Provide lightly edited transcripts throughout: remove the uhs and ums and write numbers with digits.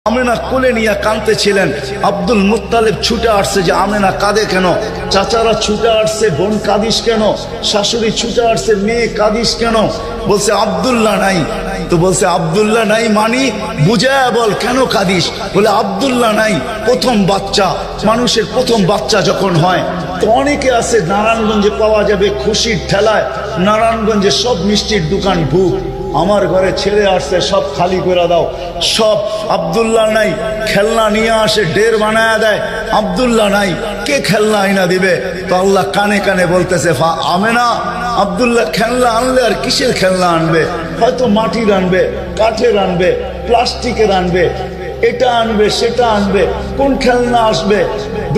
আমেনা কোলে নিয়ে কাঁদতেছিলেন। Abdul Muttalib ছুটে আসছে যে আমেনা কাঁদে কেন, চাচারা ছুটে আসছে, বোন কাঁদিস কেন, শাশুড়ি ছুটে আসছে, মেয়ে কাঁদিস কেন? বলছে আব্দুল্লাহ নাই। তো বলছে আব্দুল্লাহ নাই মানি বুঝায় বল, কেন কাঁদিস? বলে আব্দুল্লাহ নাই, প্রথম বাচ্চা, মানুষের প্রথম বাচ্চা যখন হয় তো অনেকে আছে নারায়ণগঞ্জে পাওয়া যাবে খুশির ঠেলায়, নারায়ণগঞ্জে সব মিষ্টির দোকান বুক, আমার ঘরে ছেলে আসছে সব খালি করে দাও, সব আব্দুল্লাহ নাই, খেলনা নিয়ে আসে ঢের বানায় দেয়, আব্দুল্লাহ নাই, কে খেলনা আইনা দিবে? তো আল্লাহ কানে কানে বলতেছে আমেনা, আব্দুল্লাহ খেলনা আনলে আর কিসের খেলনা আনবে? হয়তো মাটির আনবে, কাঠের আনবে, প্লাস্টিকের আনবে, এটা আনবে সেটা আনবে, কোন খেলনা আসবে?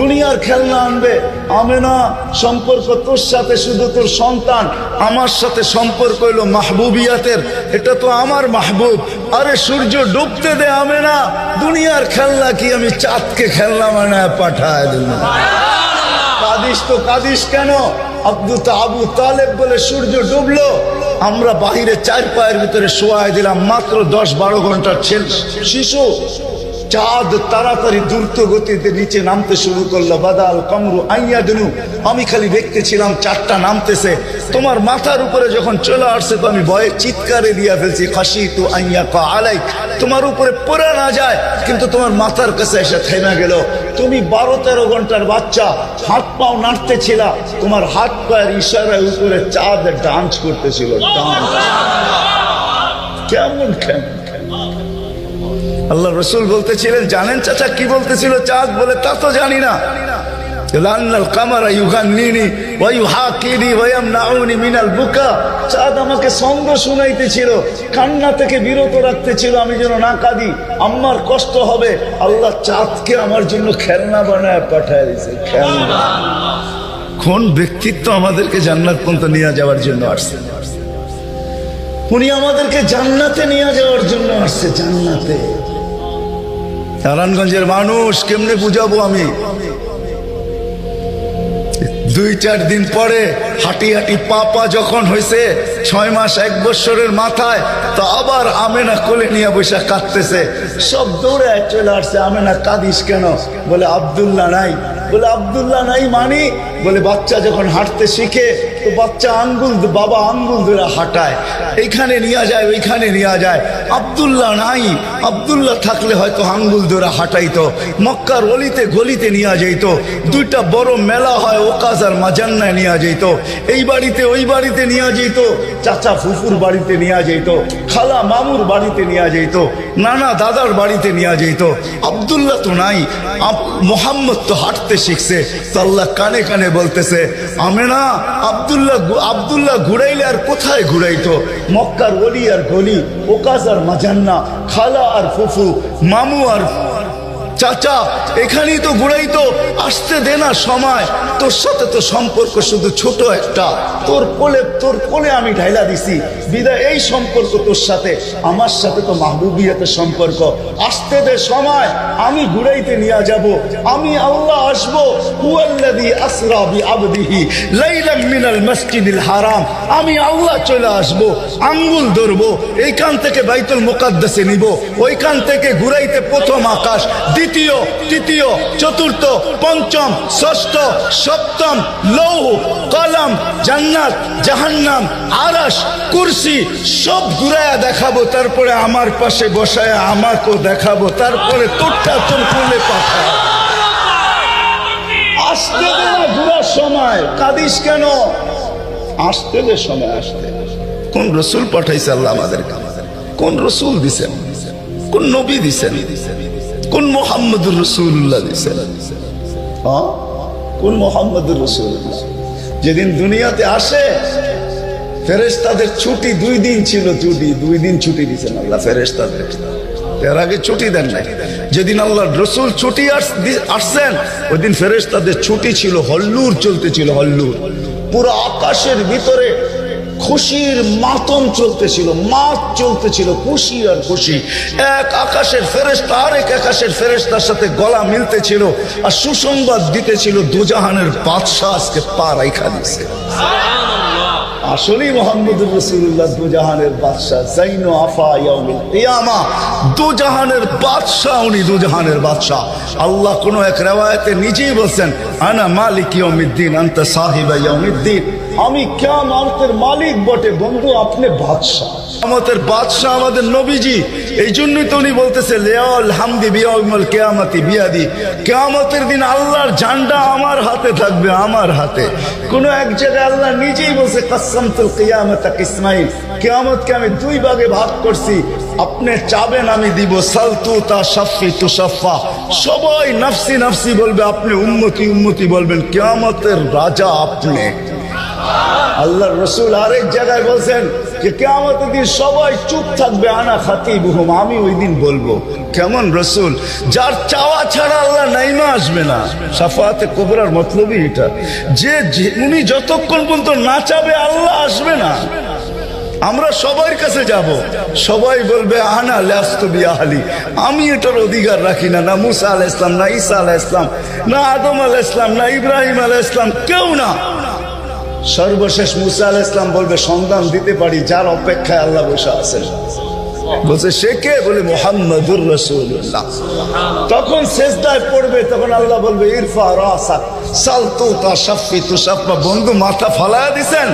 দুনিয়ার খেলনা আনবে। আমেনা, সম্পর্ক তোর সাথে শুধু তোর সন্তান, আমার সাথে সম্পর্ক হইলো মাহবুবিয়াতের, এটা তো আমার মাহবুব। আরে সূর্য ডুবতে দে আমেনা, দুনিয়ার খেলনা কি আমি চাঁদকে খেলনা বানায় পাঠায় দেব? কাঁদিস তো কাঁদিস কেন? আবু তালেব বলে সূর্য ডুবলো, আমরা বাহিরে চার পায়ের ভিতরে শোয়াই দিলাম, মাত্র 10-12 ঘন্টার শিশু, চাঁদ তাড়াতাড়ি দ্রুত গতিতে নিচে নামতে শুরু করলো। বাদাল কমরু আইয়াদনু, আমি খালি দেখতেছিলাম চাঁদটা নামতেছে, তোমার মাথার উপরে যখন চলে আসছে তো আমি ভয়ে চিৎকারে দিয়া ফেলছি, খাসি তু আইয়া কা আলাই, তোমার উপরে পড়ে না যায়, কিন্তু তোমার মাথার কাছে এসে থেমে গেল। তুমি 12-13 ঘন্টার বাচ্চা, হাত পাও নাড়তেছিলা, তোমার হাত পায়ের ইশারায় উপরে চাঁদ ডান্স করতেছিল। কেমন কেমন আল্লাহ রসুল বলতেছিলেন, জানেন চাচা কি বলতেছিল চাঁদ? বলে তা তো জানি না। চাঁদ আমাকে ছন্দ শুনাইতেছিল, কান্না থেকে বিরত রাখতেছিল আমি যেন না কাঁদি, আমার কষ্ট হবে। আল্লাহ চাঁদকে আমার জন্য খেলনা বানায় পাঠায় দিয়েছে, খেলনা। কোন ব্যক্তিত্ব আমাদেরকে জান্নাত পর্যন্ত নিয়ে যাওয়ার জন্য আসছে? উনি আমাদেরকে জান্নাতে নিয়ে যাওয়ার জন্য আসছে, জান্নাতে। নারায়ণগঞ্জের মানুষ কেমনে বুঝাবো আমি? 2-4 দিন পরে হাঁটি হাঁটি পা যখন হয়েছে 6 মাস 1 বছরের মাথায়, তো আবার আমেনা কোলে নিয়ে বসে কাঁদতেছে, সব দৌড়ে চলে আসছে। আমেনা কাঁদিস কেন? বলে আব্দুল্লাহ নাই। বলে আব্দুল্লাহ নাই মানি? বলে বাচ্চা যখন হাঁটতে শিখে তো বাচ্চা বাবা আঙ্গুল ধরে হাঁটায়, এইখানে নিয়ে যায় ওইখানে নিয়ে যায়। আব্দুল্লাহ নাই, আব্দুল্লাহ থাকলে হয়তো আঙ্গুল ধরে হাঁটাইতো, মক্কার অলিতে গলিতে নিয়ে যাইতো, 2টা বড় মেলা হয় ওকাজ আর মাজান্নায় নিয়ে যাইতো, এই বাড়িতে ওই বাড়িতে নিয়ে যাইতো, চাচা ফুফুর বাড়িতে নিয়ে যাইতো, খালা মামুর বাড়িতে নিয়ে যাইতো, নানা দাদার বাড়িতে নিয়ে যাইতো। আব্দুল্লাহ তো নাই, মোহাম্মদ তো হাঁটতে শিখছে। তো আল্লাহ কানে কানে বলতেছে, আমেনা, আব্দুল্লাহ ঘুরাইলে আর কোথায় ঘুরাইতো? মক্কার অলি আর গলি, ওকাজ আর মাজান্না, খালা আর ফুফু, মামু আর চাচা, এখানেই তো ঘুরাইতো। আসতে দে না সময়, তোর সাথে তো সম্পর্ক শুধু ছোট একটা, তোর কোলে আমি ঢাইলা দিছি বিদায়, এই সম্পর্ক তোর সাথে, আমার সাথে তো মাহবুবিয়াতের সম্পর্ক। আসতে দে সময়, আমি ঘুরাইতে নিয়ে যাব, আমি আল্লাহ আসবো। হুয়াল্লাযী আসরা বিআবদিহি লাইলাম মিনাল মাসজিদিল হারাম, আমি আল্লাহ চলে আসবো, আঙ্গুল ধরবো, এইখান থেকে বাইতুল মুকাদ্দাসে নিব, ওইখান থেকে ঘুরাইতে প্রথম আকাশ, দ্বিতীয়, তৃতীয়, চতুর্থ, পঞ্চম, ষষ্ঠ, সপ্তম, লৌহ, কলম, জান্নাত, জাহান্নাম, আরশ, কুরসি সব ঘুরায়া দেখাবো, তারপরে আমার পাশে বসায় আমাকেও দেখাবো, তারপরে তোরটা তোর কোলে পাঠায়। আসতে দে না ঘুরার সময়, কাঁদিস কেন? আসতে দে সময়, আসতে। কোন রসুল পাঠাইছে আল্লাহ আমাদেরকে? কোন রসুল দিছেন? কোন নবী দিছেন? কোন মুহাম্মদুর রাসূলুল্লাহ দিছেন? কোন মুহাম্মদুর রাসূলুল্লাহ? যেদিন দুনিয়াতে আসে ফেরেশতাদের ছুটি 2 দিন ছিল, 2 দিন ছুটি দিয়েছেন আল্লাহ ফেরেশতাদের, এর আগে ছুটি দেন নাই। যেদিন আল্লাহ রসুল ছুটি আসছেন ওই দিন ফেরেশতাদের ছুটি ছিল, হল্লুর চলতেছিল, হল্লুর। পুরো আকাশের ভিতরে খুশির মাতম চলতেছিল, মাত চলতেছিল, খুশি আর খুশি। এক আকাশের ফেরেশতা আরেক আকাশের ফেরেশতার সাথে গলা মিলতেছিল আর সুসংবাদ দিতেছিল, দুজাহানের বাদশা আজকে পা রাইখা দিছে। সুবহানাল্লাহ। আসলেই মুহাম্মদুর রাসূলুল্লাহ দুজাহানের বাদশা, জাইনু আফা ইয়াউমিল কিয়ামা, দুজাহানের বাদশা, উনি দুজাহানের বাদশা। আল্লাহ কোন এক রিওয়ায়াতে নিজেই বলছেন, আনা মালিক ইয়াউমিদ্দিন আনতা সাহিবা ইয়াউমিদ্দিন, আমি কিয়ামতের মালিক বটে বন্ধু, আপনি বাদশা। কিয়ামতের বাদশা আমাদের নবীজি। এই জন্যই তো উনি বলতেছে লিয়াল হামদি বিয়াউমিল কিয়ামতি বিয়াদি, কিয়ামতের দিন আল্লাহর ঝান্ডা আমার হাতে থাকবে, আমার হাতে। কোন এক জায়গায় আল্লাহ নিজেই বলছে কাসসামতুল কিয়ামাতা কিসমাইন, কিয়ামতকে আমি দুই ভাগে ভাগ করছি, আপনি চাবেন আমি দিব, সালতু তা শাফি তুশাফা, সবাই নফসি নফসি বলবে, আপনি উম্মতি উম্মতি বলবেন, কিয়ামতের রাজা আপনি। আল্লাহর রাসূল আরেক জায়গায় বলছেন যে কিয়ামতের দিন সবাই চুপ থাকবে, আনা খাতিবুহুম, আমি ওই দিন বলবো। কেমন রাসূল, যার চাওয়া ছাড়া আল্লাহ নাইমা আসবে না। শাফাআতে কুবরার মতলবই এটা, যে উনি যতক্ষণ পর্যন্ত না চাবে আল্লাহ আসবে না। আমরা সবার কাছে যাব, সবাই বলবে আনা লাস্তু বিআহলি, আমি এটার অধিকার রাখি না। না মুসা আলাইহিস সালাম, না ঈসা আলাইহিস সালাম, না আদম আলাইহিস সালাম, না ইব্রাহিম আলাইহিস সালাম, কেউ না। সর্বশেষ মুসা আলাইহিস সালাম বলবে সন্ধান দিতে পারি যার অপেক্ষায় আল্লাহ বসে আছেন। বলছে সে কে? বলে মুহাম্মাদুর রাসূলুল্লাহ। তখন সিজদায় পড়বে, তখন আল্লাহ বলবে ইরফা রাসাক সালতু তাশাফি তুশাফা, বন্ধু মাথা ফালায়া দিছেন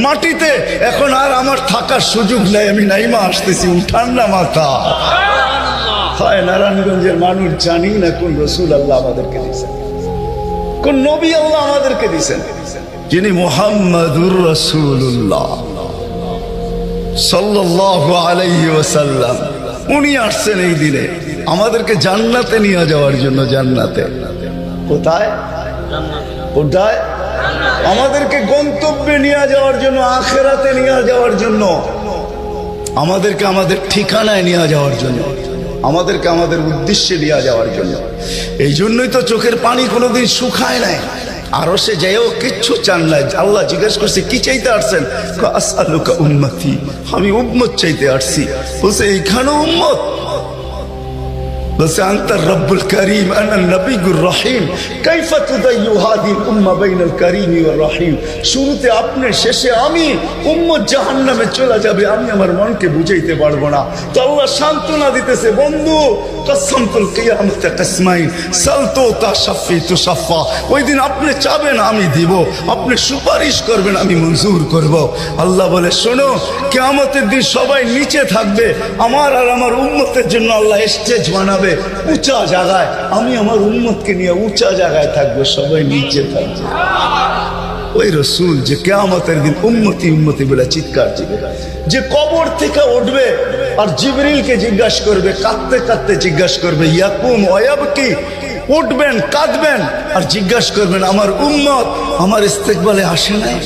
মাটিতে, এখন আর আমার থাকার সুযোগ নাই, আমি নাইমা আসতেছি, উঠান না মাথা। হয় নারায়ণগঞ্জের মানুষ জানি না কোন রাসূল আল্লাহ আমাদেরকে দিয়েছেন, কোন নবী আল্লাহ আমাদেরকে দিয়েছেন, যিনি মুহাম্মাদুর রাসূলুল্লাহ সাল্লাল্লাহু আলাইহি ওয়াসাল্লাম। উনি আসছেন এই দিনে আমাদেরকে জান্নাতে নিয়ে যাওয়ার জন্য। জান্নাতে কোথায়? কোথায়? আমাদেরকে গন্তব্যে নিয়ে যাওয়ার জন্য, আখিরাতে নিয়ে যাওয়ার জন্য, আমাদেরকে আমাদের ঠিকানায় নিয়ে যাওয়ার জন্য, আমাদেরকে আমাদের উদ্দেশ্যে নিয়ে যাওয়ার জন্য। এই জন্যই তো চোখের পানি কোনোদিন শুকায় নাই। আরো সে যাইও কিচ্ছু চান নাই। আল্লাহ জিজ্ঞেস করছে কি চাইতে আসছেন? আসআলুকা উম্মতি, আমি উম্মত চাইতে আসছি। বলছে এইখানেও উম্মত? বলছে আনতা রব্বুল করিম আনা নবিয়ুর রহিম, কাইফা তুদাইয়ু হাদিল উম্মাহ বাইনাল করিম ওয়ার রহিম। শুরুতে আপনি, শেষে আমি, উম্মত জাহান্নামে চলে যাবে, আমি আমার মনকে বুঝাইতে পারবো না। তো আল্লাহ সান্ত্বনা দিতেছে, বন্ধু কাসসামতুল কিয়ামাতা কিসমাইন সালতু তাশাফি তুশাফা, ওই দিন আপনি চাবেন আমি দিব, আপনি সুপারিশ করবেন আমি মঞ্জুর করব। আল্লাহ বলে শোনো, কিয়ামতের দিন সবাই নিচে থাকবে, আমার আর আমার উম্মতের জন্য আল্লাহ স্টেজ বানাবে উঁচা জায়গায়, আমি আমার উম্মতকে নিয়ে উঁচা জায়গায় থাকবো, সবাই নিচে থাকবে। ওই রাসূল যে কিয়ামতের দিন উম্মতি উম্মতি বলে চিৎকার দিবে, যে কবর থেকে উঠবে আর জিবরিলকে জিজ্ঞাসা করবে, কাঁদতে কাঁদতে জিজ্ঞাসা করবে ইয়াকুম ওয়ায়াবকি, উঠবেন কাঁদবেন আর জিজ্ঞাসা করবেন আমার উম্মত আমার ইস্তেকবালে আসে নাই,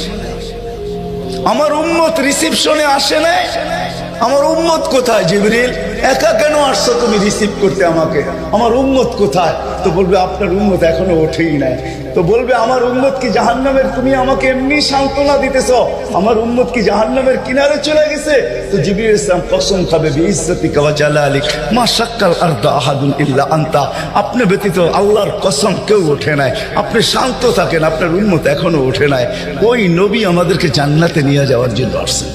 আমার উম্মত রিসিপশনে আসে নাই, আমার উম্মত কোথায়? জিবরিল একা কেন আসছো তুমি রিসিভ করতে আমাকে? আমার উম্মত কোথায়? তো বলবে আপনার উম্মত এখনো ওঠেই নাই। তো বলবে আমার উম্মত কি জাহান্নামের? তুমি আমাকে এমনি সান্ত্বনা দিতেছো, আমার উম্মত কি জাহান্নামের কিনারে চলে গেছে? তো জিবরিল ইসলাম কসম খাবে বিইজ্জতিকা ওয়া জালালিক মা শাক্কাল আরদা আহাদুন ইল্লা আনতা, আপনি ব্যতীত আল্লাহর কসম কেউ ওঠে নাই, আপনি শান্ত থাকেন, আপনার উম্মত এখনো ওঠে নাই। ওই নবী আমাদেরকে জান্নাতে নিয়ে যাওয়ার জন্য আসছেন,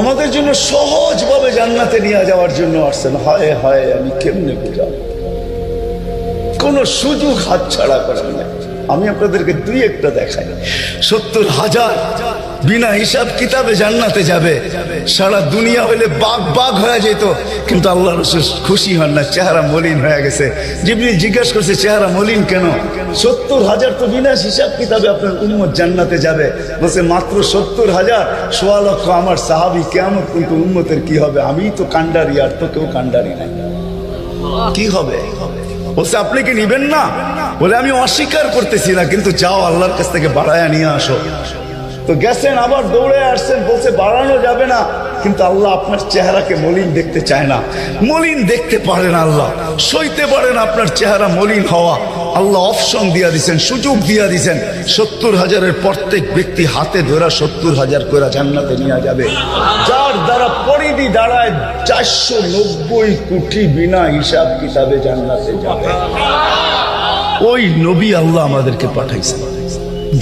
আমাদের জন্য সহজভাবে জান্নাতে নিয়ে যাওয়ার জন্য আসছেন। হায় হায় আমি কেমনে বুঝাবো, কোন সুযোগ হাতছাড়া করার নাই। আমি আপনাদেরকে দুই একটা দেখাই। 70,000 বিনা হিসাব কিতাবে জান্নাতে যাবে। সারা দুনিয়া হইলে বাঘ বাঘ হয়ে যেত, কিন্তু আল্লাহ রাসূল খুশি হন না, চেহারা মলিন হয়ে গেছে। জিবরিল জিজ্ঞাসা করছে চেহারা মলিন কেন? 70,000 তো বিনা হিসাব কিতাবে আপনার উম্মত জান্নাতে যাবে। বলছে মাত্র 70,000, 1.25 লক্ষ আমার সাহাবী, কিয়ামত কিন্তু উম্মতের কি হবে? আমিই তো কান্ডারি, আর তো কেউ কান্ডারি নাই, কি হবে? বলছে আপনি কি নিবেন না? বলে আমি অস্বীকার করতেছি না, কিন্তু যাও আল্লাহর কাছ থেকে বাড়ায়া নিয়ে আসো। তো গেছেন, আবার দৌড়ে আসছেন, বলছে বাড়ানো যাবে না, কিন্তু আল্লাহ আপনার চেহারাকে মলিন দেখতে চায় না, মলিন দেখতে পারেন আল্লাহ, সইতে পারেন আপনার চেহারা মলিন হওয়া। আল্লাহ অপশন দিয়া দিছেন, সুযোগ দিয়া দিছেন। 70,000-এর প্রত্যেক ব্যক্তি হাতে ধরা 70,000 করে জান্নাতে নিয়ে যাবে, যার দ্বারা পরিধি দাঁড়ায় 490 কোটি বিনা হিসাব কিতাবে জান্নাতে যাবে। ওই নবী আল্লাহ আমাদেরকে পাঠাইছেন,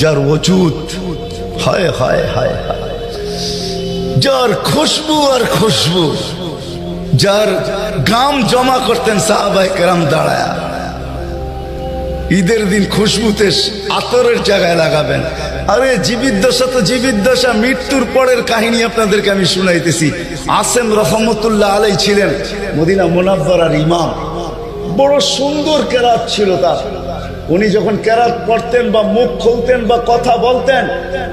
যার ওজুদ হায় হায় হায় হায়, যার খুশবু আর খুশবু, যার গাম জমা করতেন সাহাবায়ে কেরাম দাঁড়ায়া। ঈদের দিন খুশবুতে আতরের জায়গায় লাগাবেন। আরে জীবিদ্দশা তো জীবিদ্দশা, মৃত্যুর পরের কাহিনী আপনাদেরকে আমি শুনাইতেছি। আসেম রহমতুল্লাহ আলাই ছিলেন মদিনা মুনাব্বারার ইমাম। বড় সুন্দর কেরাত ছিল তার। উনি যখন কেরাত পড়তেন বা মুখ খুলতেন বা কথা বলতেন,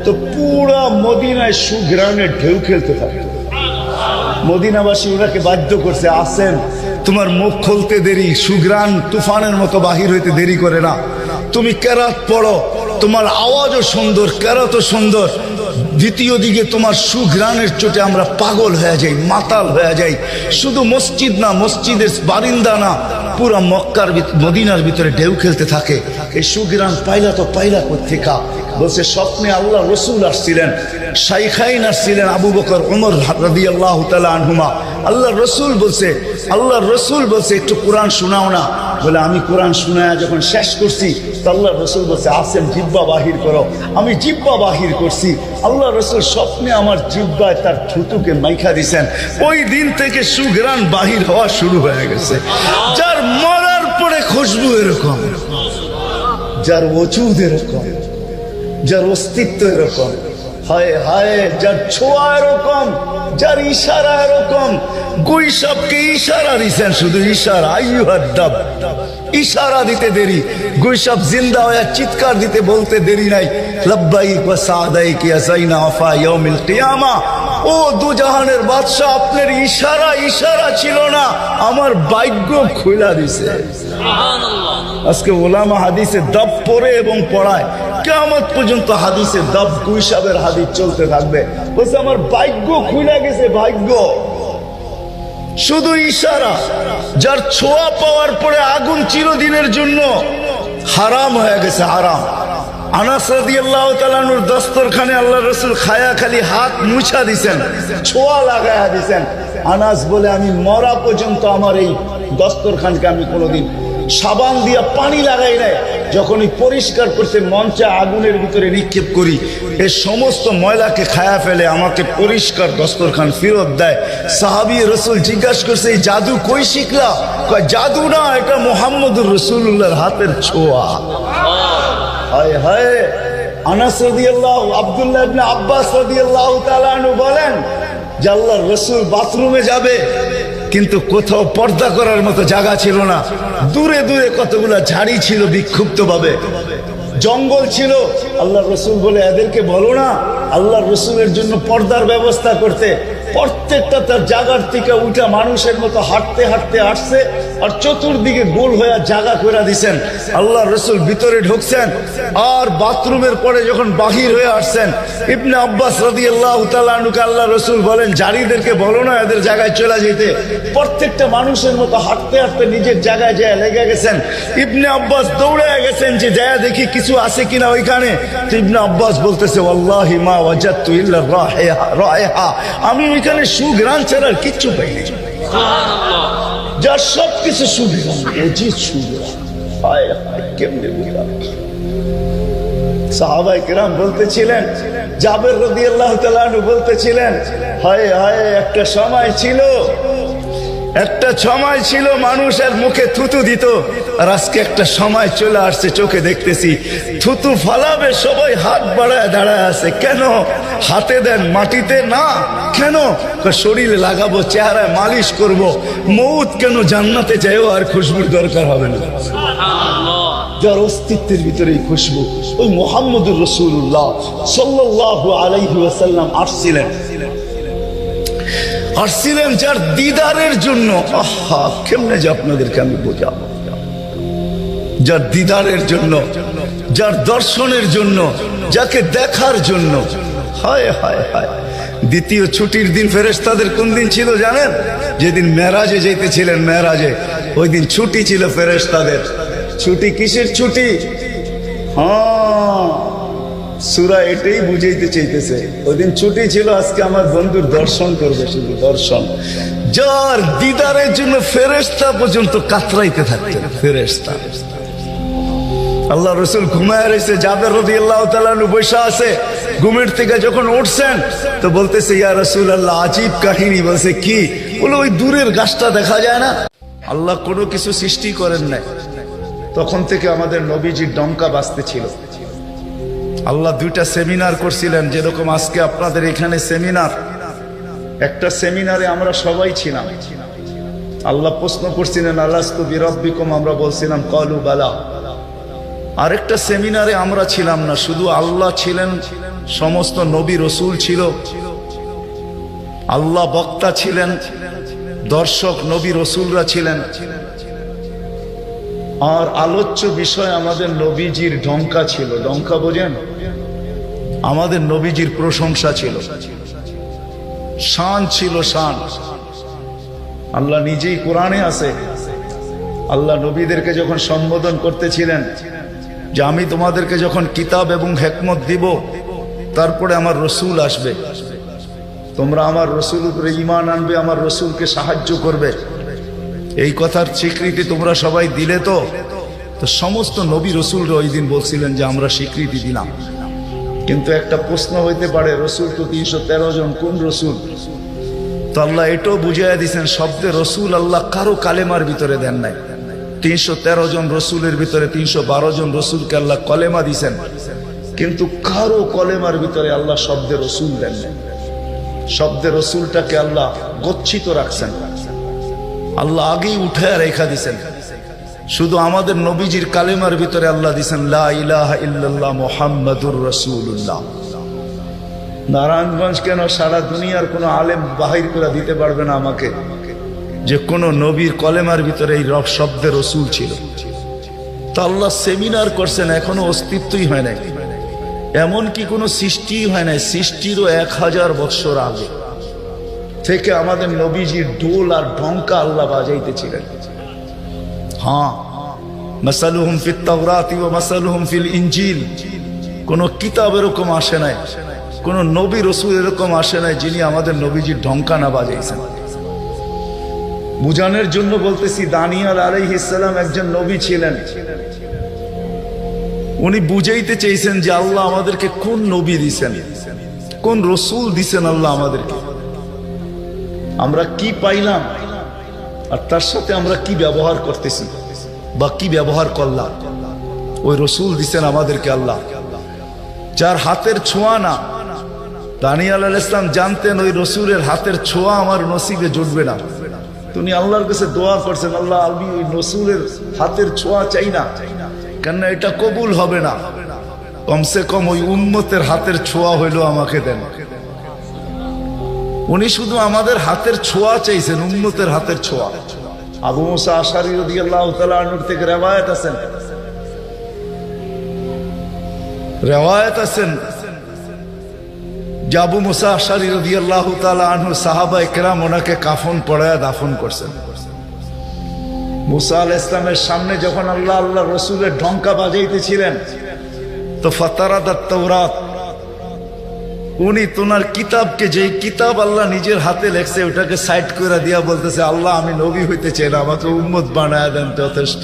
তো পুরা মদিনায় সুঘ্রাণের ঢেউ খেলতে থাকতো। মদিনাবাসী ওনাকে বাধ্য করছে, আসেন তোমার মুখ খুলতে দেরি, সুঘ্রাণ তুফানের মতো বাহির হইতে দেরি করে না, তুমি কেরাত পড়ো, তোমার আওয়াজও সুন্দর, কেরাতও সুন্দর, দ্বিতীয় দিকে তোমার সুঘ্রাণের চোটে আমরা পাগল হয়ে যাই, মাতাল হয়ে যাই। শুধু মসজিদ না, মসজিদের বারিন্দা না, পুরা মক্কার মদিনার ভিতরে ঢেউ খেলতে থাকে। এই সুঘ্রাণ পাইলা তো পাইলা কোত্থেকা? বলছে স্বপ্নে আল্লাহ রসুল আসছিলেন, শাইখাইন আসছিলেন, আবু বকর ওমর রাদিয়াল্লাহু তাআলা আনহুমা। আল্লাহ রসুল বলছে একটু কোরআন শোনাও না। বলে আমি কোরআন শোনায়া যখন শেষ করছি, তো আল্লাহ রসুল বলছে আসেন জিব্বা বাহির করো। আমি জিব্বা বাহির করছি, আল্লাহ রসুল স্বপ্নে আমার জিব্বায় তার থুতুকে মাইখা দিছেন। ওই দিন থেকে সুঘ্রাণ বাহির হওয়া শুরু হয়ে গেছে। যার মরার পরে খুশবু এরকম, যার ওজুদ এরকম, যার অস্তিত্ব এরকম, হায় হায়, যার ছোঁয়া এরকম, যার ইশারা এরকম। গুইসাবকে ইশারা দিছেন, শুধু ইশারা, আইয়ুহাদ দাব, ইশারা দিতে দেরি। গুইসাব জিন্দা হয়ে চিৎকার দিতে বলতে দেরি নাই, লাব্বাইক ওয়া সাদাইক ইয়া যাইনা ওয়াফা ইয়াউমিল কিয়ামা। ও দুজাহানের বাদশা, আপনার ইশারা ছিল না, আমার ভাগ্য খুলা দিছে। আজকে ওলামা হাদিসে দাব পড়ে এবং পড়ায়, কিয়ামত পর্যন্ত হাদিসে দাব গুইসাবের হাদিস চলতে থাকবে। বলছে আমার ভাগ্য খুলে গেছে, ভাগ্য। শুধু ইশারা। যার ছোঁয়া পাওয়ার পরে আগুন চিরদিনের জন্য হারাম হয়ে গেছে, হারাম। আনাস রাদিয়াল্লাহু তাআলা আনহুর দস্তরখানে আল্লাহ রাসূল খায়া খালি হাত মুছা দিছেন, ছোঁয়া লাগায়া দিছেন। আনাস বলে আমি মরা পর্যন্ত আমার এই দস্তরখানকে আমি কোনোদিন সাবান দিয়া পানি লাগাই নাই। যখনই পরিষ্কার করতে মঞ্চে আগুনের ভিতরে নিক্ষেপ করি, এই সমস্ত ময়লাকে খায়া ফেলে, আমাকে পরিষ্কার দস্তরখান ফেরত দেয়। সাহাবী রাসূল জিজ্ঞাসা করছে এই জাদু কই শিখলা? কয় জাদু না, এটা মুহাম্মদুর রাসূলুল্লাহর হাতের ছোঁয়া। হায় হায়। আনাস রাদিয়াল্লাহু, আব্দুল্লাহ ইবনে আব্বাস রাদিয়াল্লাহু তাআলা আনহু বলেন যে আল্লাহর রাসূল বাথরুমে যাবে, কিন্তু কোথাও পর্দা করার মতো জায়গা ছিল না। দূরে দূরে কতগুলা ঝাড়ি ছিল, বিক্ষুব্ধ ভাবে জঙ্গল ছিল। আল্লাহ রসুল বলে এদেরকে বলো না আল্লাহর রসুলের জন্য পর্দার ব্যবস্থা করতে। প্রত্যেকটা তার জায়গার থেকে উঠা মানুষের মতো হাঁটতে হাঁটতে আসছে, আর চতুর্দিকে গোল হয়ে জায়গা করে দিছেন। আল্লাহ রসুল ভিতরে ঢুকছেন, আর বাথরুমের পরে যখন বাহির হয়ে আসছেন, ইবনে আব্বাস রাদিয়াল্লাহু তাআলা আনহুকে আল্লাহ রসুল বলেন জারিদেরকে বলো না এদের জায়গায় চলে যেতে। প্রত্যেকটা মানুষের মতো হাঁটতে হাঁটতে নিজের জায়গায় যায় লেগে গেছেন। ইবনে আব্বাস দৌড়ে গেছেন যে যায় দেখি কিছু আছে কিনা ওইখানে। তো ইবনে আব্বাস বলতেছে ওয়াল্লাহি মা ওয়াজাদতু ইল্লা রায়হা, আমি ওইখানে সুঘ্রাণ ছাড়া আর কিচ্ছু পাইনি। সুবহানাল্লাহ, যার সবকিছু সুঘ্রাণ, অজিত সুঘ্রাণ। হায় হায়, কেমনে বুঝলাম? সাহাবায়ে কেরাম বলতেছিলেন, জাবের রাদিয়াল্লাহু তাআলা আনহু বলতেছিলেন, হায় হায়, একটা সময় ছিল মানুষের মুখে থুতু দিত, আর আজকে একটা সময় চলে আসছে চোখে দেখতেছি থুতু ফালাবে সবাই হাত বাড়ায় দাঁড়ায় আছে। কেন? হাতে দেন, মাটিতে না। কেন? শরীরে লাগাবো, চেহারায় মালিশ করব। মৌত কেন? জান্নাতে যাইও আর খুশবুর দরকার হবে না। যার অস্তিত্বের ভিতরে খুশবু, ওই মুহাম্মদুর রাসূলুল্লাহ সাল্লাল্লাহু আলাইহি ওয়াসাল্লাম আসছিলেন যার দিদারের জন্য। আহা, কেমনে যে আপনাদেরকে আমি বোঝাবো। যার দিদারের জন্য, যার দর্শনের জন্য, যাকে দেখার জন্য। হায় হায় হায়। দ্বিতীয় ছুটির দিন ফেরেশতাদের কোন দিন ছিল জানেন? যেদিন মেরাজে যেতেছিলেন, মেরাজে ওই দিন ছুটি ছিল ফেরেশতাদের। ছুটি কিসের ছুটি? হ্যাঁ, সূরা এটাই বুঝাইতে চাইতেছে। ওই দিন ছুটি ছিল, আজকে আমার বন্ধুর দর্শন করবে, শুধু দর্শন। যার দিদারের জন্য ফেরেশতা পর্যন্ত কাতরাইতে থাকতেন। ফেরেশতা, আল্লাহ রসুল ঘুমায় রয়েছে, জাবের রাদিয়াল্লাহু তাআলা আনহু বসে আছে, ঘুমের থেকে যখন উঠছেন তো বলতেছে ইয়া রাসূলুল্লাহ আজীব কাহিনী। বলছে কি? বলে ওই দূরের গাছটা দেখা যায় না? আল্লাহ কোনো কিছু সৃষ্টি করেন নাই, তখন থেকে আমাদের নবীজির ডঙ্কা বাজতে ছিল। আল্লাহ দুইটা সেমিনার করছিলেন, যেরকম আজকে আপনাদের এখানে সেমিনার। একটা সেমিনারে আমরা সবাই ছিলাম। আল্লাহ প্রশ্ন করছিলেন আলাস্তু বিরাব্বিকুম, আমরা বলছিলাম ক্বালু বালা। আরেকটা সেমিনারে আমরা ছিলাম না, শুধু আল্লাহ ছিলেন, সমস্ত নবী রসুল ছিল, আল্লাহ বক্তা ছিলেন, দর্শক নবী রসুলরা ছিলেন, আর আলোচ্য বিষয় আমাদের নবীজির ঢঙ্কা ছিল। ঢঙ্কা বোঝেন? আমাদের নবীজির প্রশংসা ছিল, শান ছিল, শান। আল্লাহ নিজেই কোরআনে আছে, আল্লাহ নবীদেরকে যখন সম্বোধন করতেছিলেন যে আমি তোমাদেরকে যখন কিতাব এবং হিকমত দিব, তারপরে আমার রসুল আসবে, তোমরা আমার রসুল উপরে ঈমান আনবে, আমার রসুলকে সাহায্য করবে, এই কথার স্বীকৃতি তোমরা সবাই দিলে। তো সমস্ত নবী রসুলরা ওই দিন বলছিলেন যে আমরা স্বীকৃতি দিলাম। কিন্তু একটা প্রশ্ন হইতে পারে, রসুল তো 313 জন, কোন রসুল? তো আল্লাহ এটাও বুঝাইয়া দিয়েছেন, শব্দে রসুল আল্লাহ কারো কালেমার ভিতরে দেন নাই। 313 জন রসুলের ভিতরে 312 জন রসুলকে আল্লাহ কলেমা দিয়েছেন, কিন্তু কারো কলেমার ভিতরে আল্লাহ শব্দে রসুল দেন নাই। শব্দে রসুলটাকে আল্লাহ গচ্ছিত রাখছেন, আল্লাহ আগেই উঠে রেখা দিছেন। শুধু আমাদের নবীজির কালেমার ভিতরে আল্লাহ দিছেন লা ইলাহা ইল্লাল্লাহ মুহাম্মাদুর রাসূলুল্লাহ। নারায়ণগঞ্জ কেন, সারা দুনিয়ার কোনো আলেম বাহির করে দিতে পারবে না আমাকে যে কোন নবীর কলেমার ভিতরে এই রব শব্দে রসুল ছিল। তা আল্লাহ সেমিনার করছেন, এখনো অস্তিত্বই হয় নাই, এমন কি কোনো সৃষ্টি হয় নাই। সৃষ্টিরও 1000 বৎসর আগে থেকে আমাদের নবীজির ঢোল আর ঢঙ্কা আল্লাহ বাজাইতেছিলেন। হ্যাঁ, মাসালুহুম ফিত তাওরাতি ওয়া মাসালুহুম ফিল ইনজিল। কোন কিতাব এরকম আসে নাই, কোন নবী রসুল এরকম আসে নাই যিনি আমাদের নবীজির ঢঙ্কা না বাজাইছেন। বুঝানোর জন্য বলতেছি, দানিয়েল আলাইহিস সালাম একজন নবী ছিলেন, উনি বুঝাইতে চেয়েছেন যে আল্লাহ আমাদেরকে কোন নবী দিছেন, কোন রসুল দিছেন আল্লাহ আমাদেরকে, আমরা কি পাইলাম আর তার সাথে আমরা কি ব্যবহার করতেছি বা কি ব্যবহার করলাম। ওই রসুল দিছেন আমাদেরকে আল্লাহ, যার হাতের ছোঁয়া না। দানিয়েল আলাইহিস সালাম জানতেন ওই রসুলের হাতের ছোঁয়া আমার নসিবে জুটবে না। তিনি আল্লাহর কাছে দোয়া করছেন, আল্লাহ আমি ওই রসুলের হাতের ছোঁয়া চাই না, কেননা এটা কবুল হবে না, কমসে কম ওই উম্মতের হাতের ছোঁয়া হইলো আমাকে দেন। উনি শুধু আমাদের হাতের ছোঁয়া চাইছেন, উম্মতের হাতের ছোঁয়া। আবু মুসা আশআরী রাদিয়াল্লাহু তাআলা আনহু থেকে রিওয়ায়াত আছেন যে আবু মুসা আশআরী রাদিয়াল্লাহু তাআলা আনহু সাহাবায়ে কেরাম ওনাকে কাফন পরায়া দাফন করছেন। মুসা আলাইহিস সালামের সামনে যখন আল্লাহ রসুলের ঢঙ্কা বাজাইতেছিলেন, তো ফাতারাদাত তাওরাত, উনি তোনার কিতাবকে, যে কিতাব আল্লাহ নিজের হাতে লেখছে, ওটাকে সাইড করে দিয়া বলতেছে, আল্লাহ আমি নবী হইতে চাই না, আমাকে উম্মত বানায় দেন, যথেষ্ট।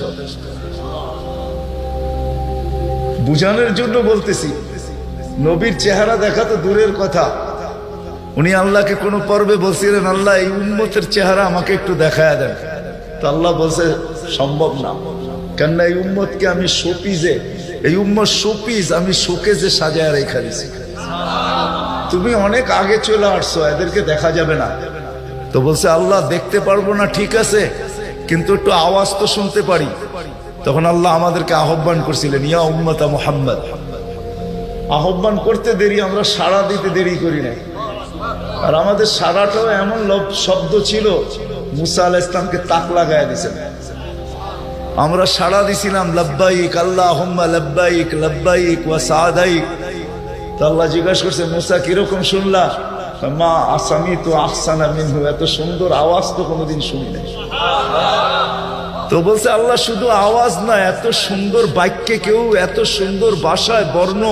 বুঝানোর জন্য বলতেছি, নবীর চেহারা দেখা তো দূরের কথা, উনি আল্লাহকে কোন পর্বে বলছিলেন, আল্লাহ এই উম্মতের চেহারা আমাকে একটু দেখায় দেন। তো আল্লাহ বলছে সম্ভব না, কেননা এই উম্মতকে আমি শোপিজে, এই উম্মত শোপিস আমি শোকেজে সাজায় রেখা দিছি, তুমি অনেক আগে চলে আসছো, এদেরকে দেখা যাবে না। তো বলছে আল্লাহ দেখতে পারবো না, ঠিক আছে, কিন্তু একটু আওয়াজ তো শুনতে পারি। তখন আল্লাহ আমাদেরকে আহ্বান করছিলেন, ইয়া উম্মতা মুহাম্মদ। আহ্বান করতে দেরি, আমরা সাড়া দিতে দেরি করি নাই। আর আমাদের সাড়াটাও এমন শব্দ ছিল, মুসা আলাইহিস সালামকে তাক লাগায় দিয়েছেন। আমরা সাড়া দিছিলাম লাব্বাইক আল্লাহুম্মা লাব্বাইক লাব্বাইক ওয়া সাদাইক। তো আল্লাহ জিজ্ঞাসা করছে, মুসা কিরকম শুনলা? মা আসামিতু আহসানা মিনহু, এত সুন্দর আওয়াজ তো কোনোদিন শুনি নাই। তো বলছে আল্লাহ শুধু আওয়াজ না, এত সুন্দর বাক্যে কেউ, এত সুন্দর ভাষায় বর্ণ,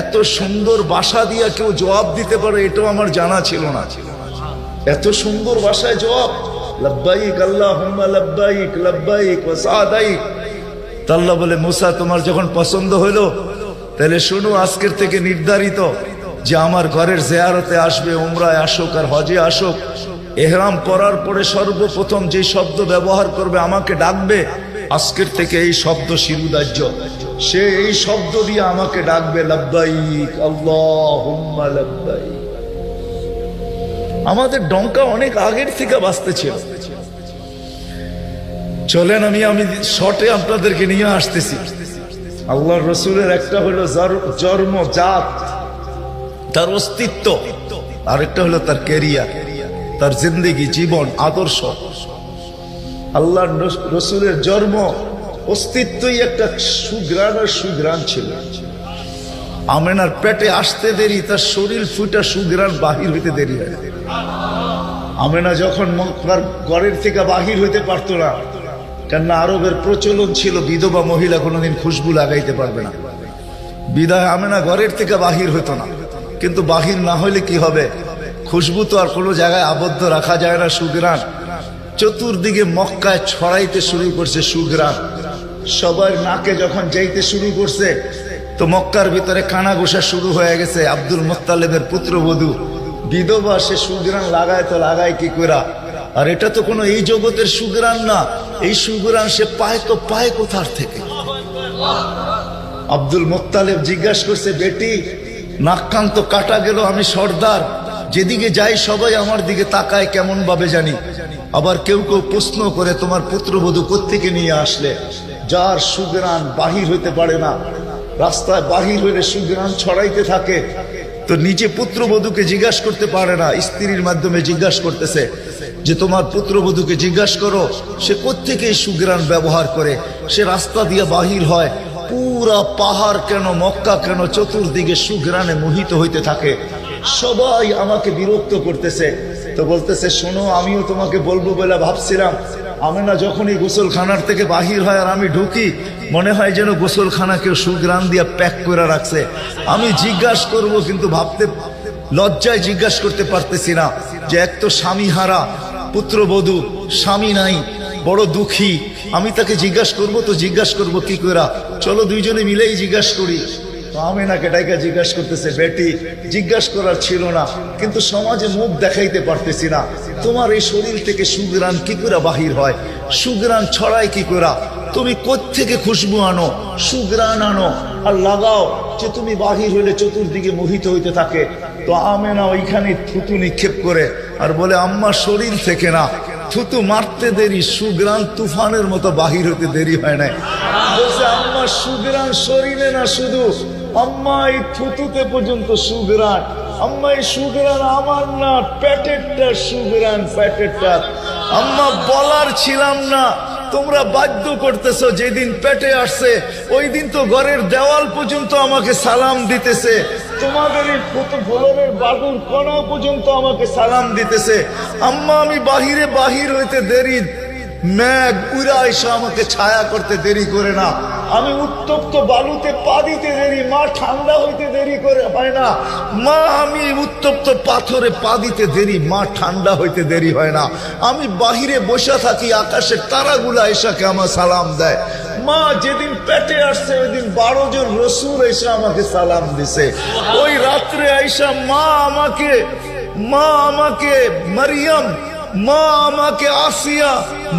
এত সুন্দর ভাষা দিয়া কেউ জবাব দিতে পারে, এটাও আমার জানা ছিল না। এত সুন্দর ভাষায় জবাব, লাব্বাইক আল্লাহুম্মা লাব্বাইক লাব্বাইক ওয়া সাদাইক। তো আল্লাহ বলে, মুসা তোমার যখন পছন্দ হইলো, তাহলে শোনো, আজকের থেকে নির্ধারিত যে আমার ঘরের জিয়ারতে আসবে, উমরায় আসুক আর হজে আসুক, এহরাম পরার পরে সর্বপ্রথম যে শব্দ ব্যবহার করবে, আমাকে ডাকবে, আজকের থেকে এই শব্দ শিরুদার্য। সে এই শব্দ দিয়ে আমাকে ডাকবে, লব্বাইক আল্লাহুম্মা লব্বাইক। আমাদের ডঙ্কা অনেক আগের থেকে বাজতেছিল। চলেন আমি শর্টে আপনাদেরকে নিয়ে আসতেছি। আল্লাহর রসুলের একটা হলো জন্ম, জাত, তার অস্তিত্ব, আরেকটা হলো তার ক্যারিয়ার, তার জিন্দেগি, জীবন, আদর্শ। আল্লাহর রসুলের জন্ম, অস্তিত্বই একটা সুগ্রাণ আর সুগ্রাণ ছিল। আমেনার পেটে আসতে দেরি, তার শরীর ফুটা সুগ্রাণ বাহির হইতে দেরি হয়। আমেনা যখন ঘরের থেকে বাহির হইতে পারতো না, কেননা আরবের প্রচলন ছিল বিধবা মহিলা কোনোদিন খুশবু লাগাইতে পারবে না, বিদায় আমেনা ঘরের থেকে বাহির হইতো না। কিন্তু বাহির না হইলে কি হবে, খুশবু তো আর কোনো জায়গায় আবদ্ধ রাখা যায় না। সুগ্রাণ চতুর্দিকে মক্কায় ছড়াইতে শুরু করছে সুগ্রাণ। সবার নাকে যখন যাইতে শুরু করছে, তো মক্কার ভিতরে কানা ঘোষা শুরু হয়ে গেছে। আব্দুল মুত্তালিবের পুত্রবধূ বিধবা, সে সুগ্রাণ লাগায় তো লাগায় কি করা। আর এটা তো কোনো এই জগতের সুগ্রাণ না, এই সুগ্রাণ সে পায় তো পায় কোথার থেকে। আব্দুল মুত্তালিব জিজ্ঞাসা করছে, বেটি নাক কান তো কাটা গেল, আমি সর্দার, যেদিকে যাই সবাই আমার দিকে তাকায় কেমন ভাবে জানি। আবার কেউ কেউ প্রশ্ন করে, তোমার পুত্রবধূ কোত্থেকে নিয়ে আসলে? যার সুগ্রাণ বাহির হইতে পারে না, রাস্তায় বাহির হইলে সুগ্রাণ ছড়াইতে থাকে, তো নিজে পুত্রবধূকে জিজ্ঞাসা করতে পারে না, স্ত্রীর মাধ্যমে জিজ্ঞাসা করতেছে যে তোমার পুত্রবধূকে জিজ্ঞাসা করো সে কোত্থেকে এই সুগ্রাণ ব্যবহার করে। সে রাস্তা দিয়ে বাহির হয়, পুরা পাহাড় কেন, মক্কা কেন, চতুর্দিকে সুগ্রাণে মোহিত হইতে থাকে। সবাই আমাকে বিরক্ত করতেছে। তো বলতেছে, শোনো, আমিও তোমাকে বলবো বলে ভাবছিলাম। আমেনা যখনই গোসলখানার থেকে বাহির হয় আর আমি ঢুকি, মনে হয় যেন গোসলখানা কেউ সুগ্রাণ দিয়ে প্যাক করে রাখছে। আমি জিজ্ঞাসা করব, কিন্তু ভাবতে লজ্জায় জিজ্ঞাসা করতে পারতেছি না, যে এক তো স্বামী হারা পুত্রবধূ, স্বামী নাই, বড় দুঃখী। আমি তাকে জিজ্ঞাসা করব, তো জিজ্ঞাসা করব কি করে? চলো দুইজনে মিলেই জিজ্ঞাসা করি। আমেনাকে ডাইকা জিজ্ঞাসা করতেছে, বেটি জিজ্ঞাসা করার ছিল না, কিন্তু সমাজে মুখ দেখাইতে পারতেছি না, তোমার এই শরীর থেকে সুগ্রাণ কি করে বাহির হয়, সুগ্রাণ ছড়ায় কি করে? তুমি কোত্থেকে খুশবু আনো, সুগ্রাণ আনো আর লাগাও, যে তুমি বাহির হইলে চতুর্দিকে মোহিত হইতে থাকে। তো আমেনা ওইখানে থুতু নিক্ষেপ করে আর বলে, আম্মা শরীর থেকে না, থুতু মারতে দেরি, সুগ্রাণ তুফানের মতো বাহির হইতে দেরি হয় নাই। বলছে, আম্মা সুগ্রাণ শরীরে না, শুধু আম্মা এই থুতুতে পর্যন্ত সুগ্রাণ। আম্মা এই সুগ্রাণ আমার না, পেটেরটা সুগ্রাণ, পেটেরটা। আম্মা বলার ছিলাম না, তোমরা বাধ্য করতেছো। যেদিন পেটে আসছে ওই দিন তো ঘরের দেওয়াল পর্যন্ত আমাকে সালাম দিতেছে, তোমাদের এই ফলনের বাদুর কণা পর্যন্ত আমাকে সালাম দিতেছে। আম্মা আমি বাহির হইতে দেরি, মেঘ উড়া এসে আমাকে ছায়া করতে দেরি করে না। আমি উত্তপ্ত বালুতে পা দিতে দেরি, মা ঠান্ডা হইতে দেরি করে হয় না। মা আমি উত্তপ্ত পাথরে পা দিতে দেরি, মা ঠান্ডা হইতে দেরি হয় না। আমি বাহিরে বসে থাকি, আকাশের তারাগুলা এসাকে আমার সালাম দেয়। মা যেদিন পেটে আসছে ওই দিন 12 জন রসুল এসে আমাকে সালাম দিছে। ওই রাত্রে আইসা মা আমাকে মারিয়াম, মা আমাকে আসিয়া,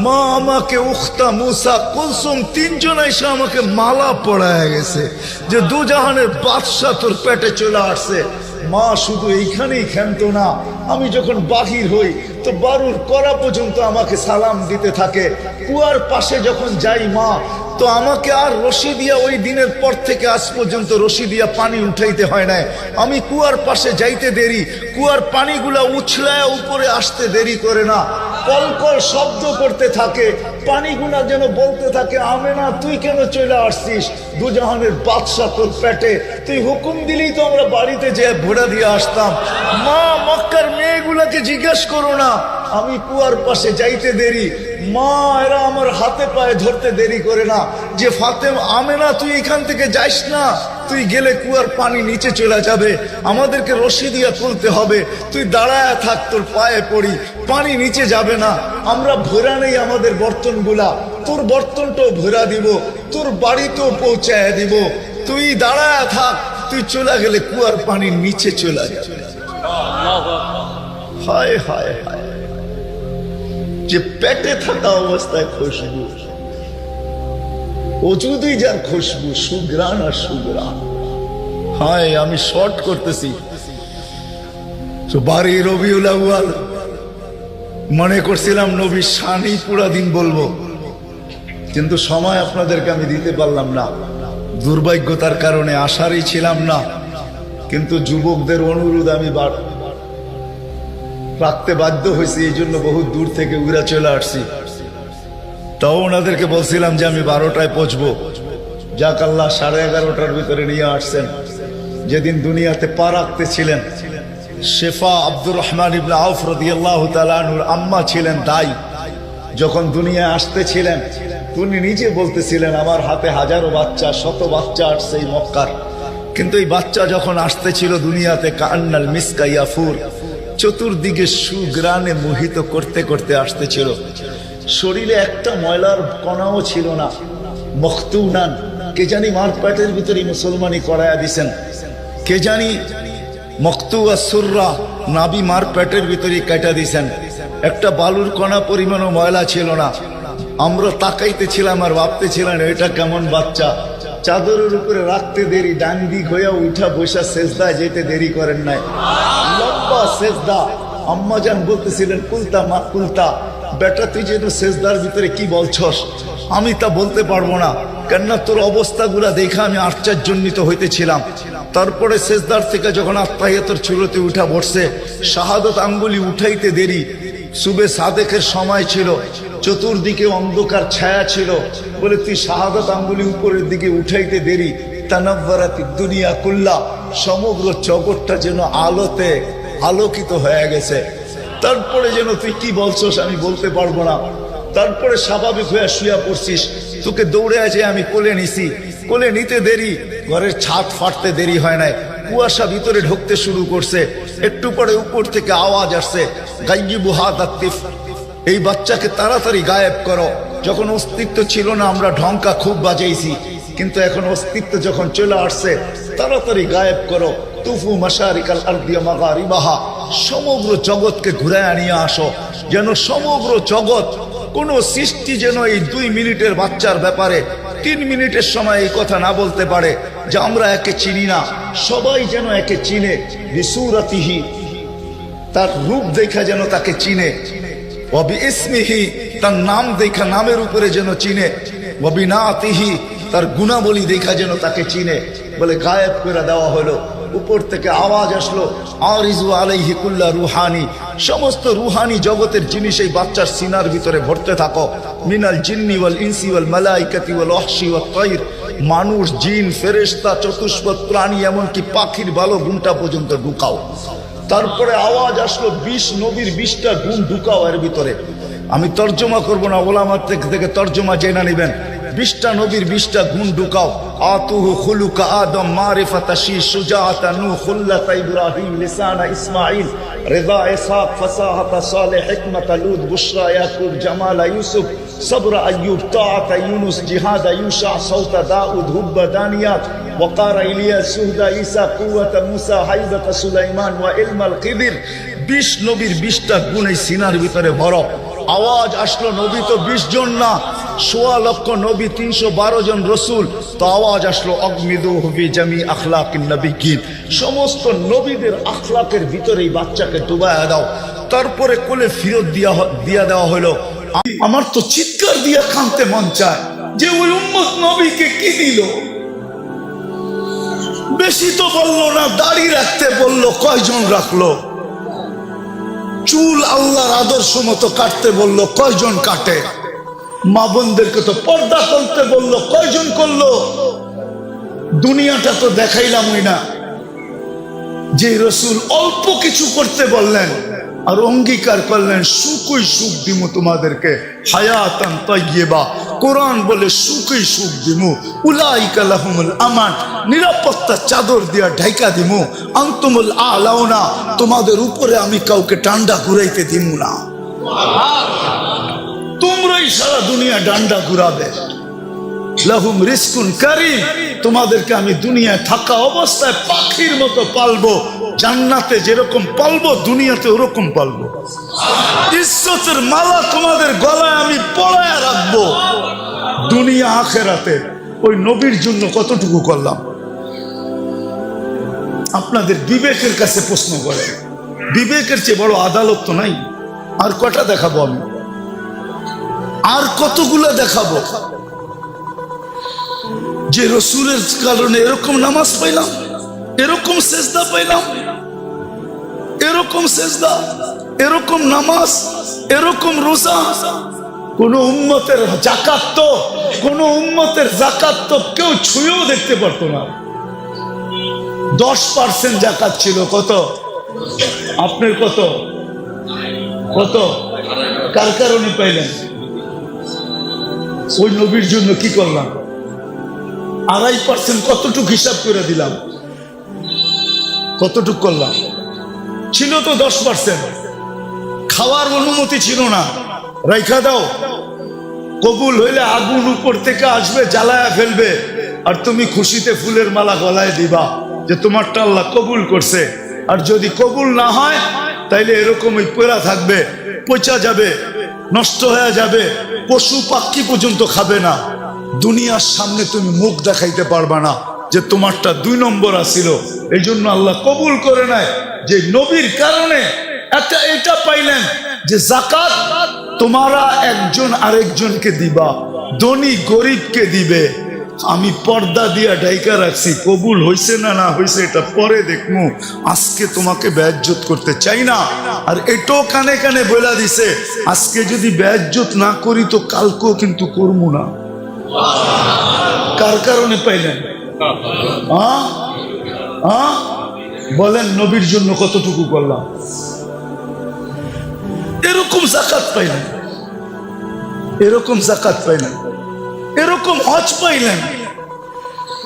মা আমাকে উখতা মুসা কুলসুম, তিনজন এসে আমাকে মালা পড়ায় গেছে যে দুজাহানের বাদশা তোর পেটে চলে আসছে। মা শুধু এইখানেই ক্ষান্ত না, আমি যখন বাহির হই তো বারুর করা পর্যন্ত আমাকে সালাম দিতে থাকে। কুয়ার পাশে যখন যাই মা, তো আমাকে আর রশি দিয়া, ওই দিনের পর থেকে আজ পর্যন্ত রশি দিয়া পানি উঠাইতে হয় না। আমি কুয়ার পাশে যাইতে দেরি, কুয়ার পানিগুলা উছলায় উপরে আসতে দেরি করে না। কলকল শব্দ করতে থাকে, পানিগুলা যেন বলতে থাকে, আমেনা তুই কেন চলে আসছিস? দুজাহানের বাদশা তোর পেটে, তুই হুকুম দিলেই তো আমরা বাড়িতে যেয়ে ভোড়া দিয়ে আসতাম। মা মক্কার মেয়েগুলাকে জিজ্ঞেস করো না, আমি কুয়ার পাশে যাইতে দেরি, মা এরা আমার হাতে পায়ে ধরতে দেরি করে না, যে ফাতেমা, আমেনা তুই এখান থেকে যাইস না, তুই গেলে কুয়ার পানি নিচে চলে যাবে, আমাদেরকে রশি দিয়া তুলতে হবে, তুই দাঁড়ায় থাক, তোর পায়ে পড়ি, পানি নিচে যাবে না। আমরা ভরা নেই আমাদের বর্তনগুলা, তোর বর্তনটাও ভরা দিব, তোর বাড়িতেও পৌঁছায় দিব। তুই দাঁড়ায় থাক, তুই চলে গেলে কুয়ার পানির নিচে চলে যাবে। হায় হায় হায়, যে পেটে থাকা অবস্থায় খুশবু, ওজুদই যার খুশবু, সুগ্রাণ আর সুগ্রাণ। হায়, আমি শর্ট করতেছি। তো বাড়ি রবিউল আউয়াল মনে করছিলাম নবীর শানই পুরা দিন বলবো, কিন্তু সময় আপনাদেরকে আমি দিতে পারলাম না, দুর্ভাগ্যতার কারণে আসারই ছিলাম না। কিন্তু যুবকদের অনুরোধ আমি রাখতে বাধ্য হয়েছি, এই জন্য বহু দূর থেকে উড়া চলে আসছি। তাও ওনাদেরকে বলছিলাম যে আমি 12টায় পৌঁছবো, যাক আল্লাহ 11:30টার ভিতরে নিয়ে আসছেন। যেদিন দুনিয়াতে পা রাখতে ছিলেন, শেফা আব্দুর রহমান ইবনে আউফ রাদিয়াল্লাহু তাআলা আনহুর আম্মা ছিলেন দাই। যখন দুনিয়ায় আসতেছিলেন, তিনি নিজে বলতেছিলেন আমার হাতে হাজারো বাচ্চা, শত বাচ্চা আসছে এই মক্কার, কিন্তু এই বাচ্চা যখন আসতেছিল দুনিয়াতে কান্নাল মিসকা ইয়াফুর, চতুর্দিকে সুগ্রানে মোহিত করতে করতে আসতেছিল। শরীরে একটা ময়লার কণাও ছিল না। মখতুনান, কে জানি মার পেটের ভিতরে মুসলমানি করায়া দিছেন, কে জানি মখতুয়া সুররা, নাবি মার পেটের ভিতরে কাটা দিছেন। একটা বালুর কণা পরিমাণও ময়লা ছিল না। আমরা তাকাইতেছিলাম আর ভাবতেছিলাম এটা কেমন বাচ্চা। চাদরের উপরে রাখতে দেরি, ডান দিক হইয়া উঠা বসা সেজদায় যেতে দেরি করেন নাই, লম্বা সেজদা। আম্মা জান বলতেছিলেন কুলতা মা কুলতা, বেটা তুই যেন সেজদার ভিতরে কি বলছস, আমি তা বলতে পারবো না, কেননা তোর অবস্থাগুলা দেখে আমি আশ্চর্যান্বিত হইতেছিলাম। তারপরে সেজদার থেকে যখন আত্মাহিয়াতের চুলোতে উঠা বসছে, শাহাদত আঙ্গুলি উঠাইতে দেরি, সুবে সাদেকের সময় ছিল, চতুর্দিকে অন্ধকার ছায়া ছিল, বলে তুই শাহাদত আঙ্গুলি উপরের দিকে উঠাইতে দেরি, তানাব্বারাতি দুনিয়া কুল্লা, সমগ্র জগৎটা যেন আলোতে আলোকিত হয়ে গেছে। তারপরে যেন তুই কি বলছস আমি বলতে পারবো না। তারপরে স্বাভাবিক হয়ে শুয়া পড়ছিস, তোকে দৌড়ে আছে আমি কোলে নিছি, কোলে নিতে দেরি, ঘরের ছাদ ফাটতে দেরি হয় নাই, কুয়াশা ভিতরে ঢুকতে শুরু করছে। একটু পরে উপর থেকে আওয়াজ আসছে, গাইয়িবু হাদা তিফ, এই বাচ্চাকে তাড়াতাড়ি গায়েব করো। যখন অস্তিত্ব ছিল না আমরা ঢঙ্কা খুব বাজাইছি, কিন্তু এখন অস্তিত্ব যখন চলে আসছে, তাড়াতাড়ি গায়েব করো। তুফু মাশারিকাল আরদি ওয়া মাগারিবাহা, সমগ্র জগৎকে ঘুরায় নিয়ে আসো, যেন সমগ্র জগৎ, কোন সৃষ্টি যেন এই 2 মিনিটের বাচ্চার ব্যাপারে 3 মিনিটের সময় এই কথা না বলতে পারে যে আমরা একে চিনি না। সবাই যেন একে চিনে, বিসুরাতিহি, তার রূপ দেখা যেন তাকে চিনে, ওয়া বিইসমিহি, তার নাম দেখা নামের উপরে যেন চিনে, ওয়া বিনাতিহি, তার গুণাবলী দেখা যেন তাকে চিনে। বলে গায়েব করে দেওয়া হলো। উপর থেকে আওয়াজ আসলো, আরিজু আলাইহি কুল্লা রুহানি, সমস্ত রুহানি জগতের জিনিস এই বাচ্চার সিনার ভিতরে ভরতে থাকো। মিনাল জিন্নি ওয়াল ইনসি ওয়াল মালাইকাতি ওয়াল ওয়াহশি ওয়াত তাইর, মানুষ, জিন, ফেরেশতা, চতুষ্পদ প্রাণী, এমনকি পাখির ভালো গুণটা পর্যন্ত ঢুকাও। তারপরে আওয়াজ আসলো 20 নবীর 20টা গুণ ঢুকাও এর ভিতরে। আমি তর্জমা করব না, ওলামার থেকে তর্জমা জেনে নেবেন। 20টা নবীর 20টা গুণ ঢুকাও। আতুহু খুলুকা আদম, মারিফাতা শীশ, সুজাআতা নূহ, খুল্লাতা ইব্রাহিম, লিসানা ইসমাঈল, রিদা ইসহাক, ফাসাহাতা সালেহ, হিকমাতা লূত, বুশরা ইয়াকুব, জামালা ইউসুফ, সবরা আইয়ুব, তাআতা ইউনুস, জিহাদা ইউশা, সাউতা দাউদ, হুব্বা দানিয়াত, ওয়াকারা ইলিয়াস, সুহদা ঈসা, কুওয়াতা মুসা, হাইবাতা সুলাইমান, ওয়া ইলমাল খিদির। 20 নবীর 20টা গুণ এই সিনার ভিতরে ভরো। আওয়াজ আসলো, নবী তো 20 জন না, 1.25 লক্ষ নবী, 312 জন রসুল। তো আওয়াজ আসলো, অগমিদুহু ফি জামি আখলাকিন নবিয়্যিন, সমস্ত নবীদের আখলাকের ভিতরে বাচ্চাকে ডুবায়া দাও। তারপরে কোলে ফিরত দিয়া দেওয়া হলো। আমার তো চিৎকার দিয়া কাঁদতে মন চায় যে ওই উম্মত নবীকে কি দিল। বেশি তো বললো না, দাড়ি রাখতে বললো, কয়জন রাখলো? চুল আল্লাহর আদর্শ মতো কাটতে বললো, কয়জন কাটে? মা বোনদেরকে তো পর্দা করতে বললো, কয়জন করলো? দুনিয়াটা তো দেখাইলামই না। যে রসুল অল্প কিছু করতে বললেন আর অঙ্গীকার করলেন, সুখই সুখ দিমু তোমাদেরকে, হায়াতান তাইয়্যিবা, কোরআন বলে সুখই সুখ দিমু, উলাইকা লাহুমুল আমান, নিরাপত্তা চাদর দিয়া ঢাইকা দিমু, আনতুমুল আলাউনা, তোমাদের উপরে আমি কাউকে ডান্ডা ঘুরাইতে দিমু না, তোমরাই সারা দুনিয়া ডান্ডা ঘুরাবে। লাহুম রিজকুন কারীম, তোমাদেরকে আমি দুনিয়ায় থাকা অবস্থায় পাখির মতো পালবো, জান্নাতে যেরকম পালবো দুনিয়াতে ওরকম পালবো। ইজ্জতের মালা তোমাদের গলায় আমি পরায় রাখবো দুনিয়া আখেরাতে। ওই নবীর জন্য কতটুকু করলাম? আপনাদের বিবেকের কাছে প্রশ্ন করে, বিবেকের চেয়ে বড় আদালত তো নাই। আর কটা দেখাবো আমি? আর কতগুলো দেখাবো যে রসুলের কারণে এরকম নামাজ পাইলাম, এরকম সেজদা পাইলাম, এরকম সেজদা, এরকম নামাজ, এরকম রোজা। কোন উম্মতের জাকাত তো, কোন উম্মতের জাকাত তো কেউ ছুঁয়েও দেখতে পারতো না। 10% জাকাত ছিল। কত? আপনার কত? কত? কার কারণে পাইলেন? ওই নবীর জন্য কি করলাম? 2.5% কতটুক হিসাব করে দিলাম? কতটুক করলাম? ছিল তো 10%। খাওয়ার অনুমতি ছিল না, রাইখা দাও। কবুল হইলে আগুন উপর থেকে আসবে, জ্বালায়া ফেলবে, আর তুমি খুশিতে ফুলের মালা গলায় দিবা যে তোমারটা আল্লাহ কবুল করছে। আর যদি কবুল না হয় তাইলে এরকমই পড়া থাকবে, পচা যাবে, নষ্ট হয়ে যাবে, পশু পাখি পর্যন্ত খাবে না। দুনিয়ার সামনে তুমি মুখ দেখাইতে পারবা না যে তোমারটা 2 নম্বর আসিল। এই জন্য আল্লাহ কবুল করে নেয় যে নবীর কারণে এটা পাইলেন যে জাকাত তোমারা একজন আরেকজনকে দিবা, ধনী গরিবকে দিবে। আমি পর্দা দিয়া ডাইকা রাখছি, কবুল হইছে না না হইছে এটা পরে দেখমু, আজকে তোমাকে বেইজ্জত করতে চাই না। আর এটাও কানে কানে বলে দিছে, আজকে যদি বেইজ্জত না করি তো কালকেও কিন্তু করবো না। কার কারণে পাইলেন? বলেন নবীর জন্য কতটুকু করলাম? এরকম জাকাত পাইলেন, এরকম জাকাত পাইলেন, এরকম হজ পাইলেন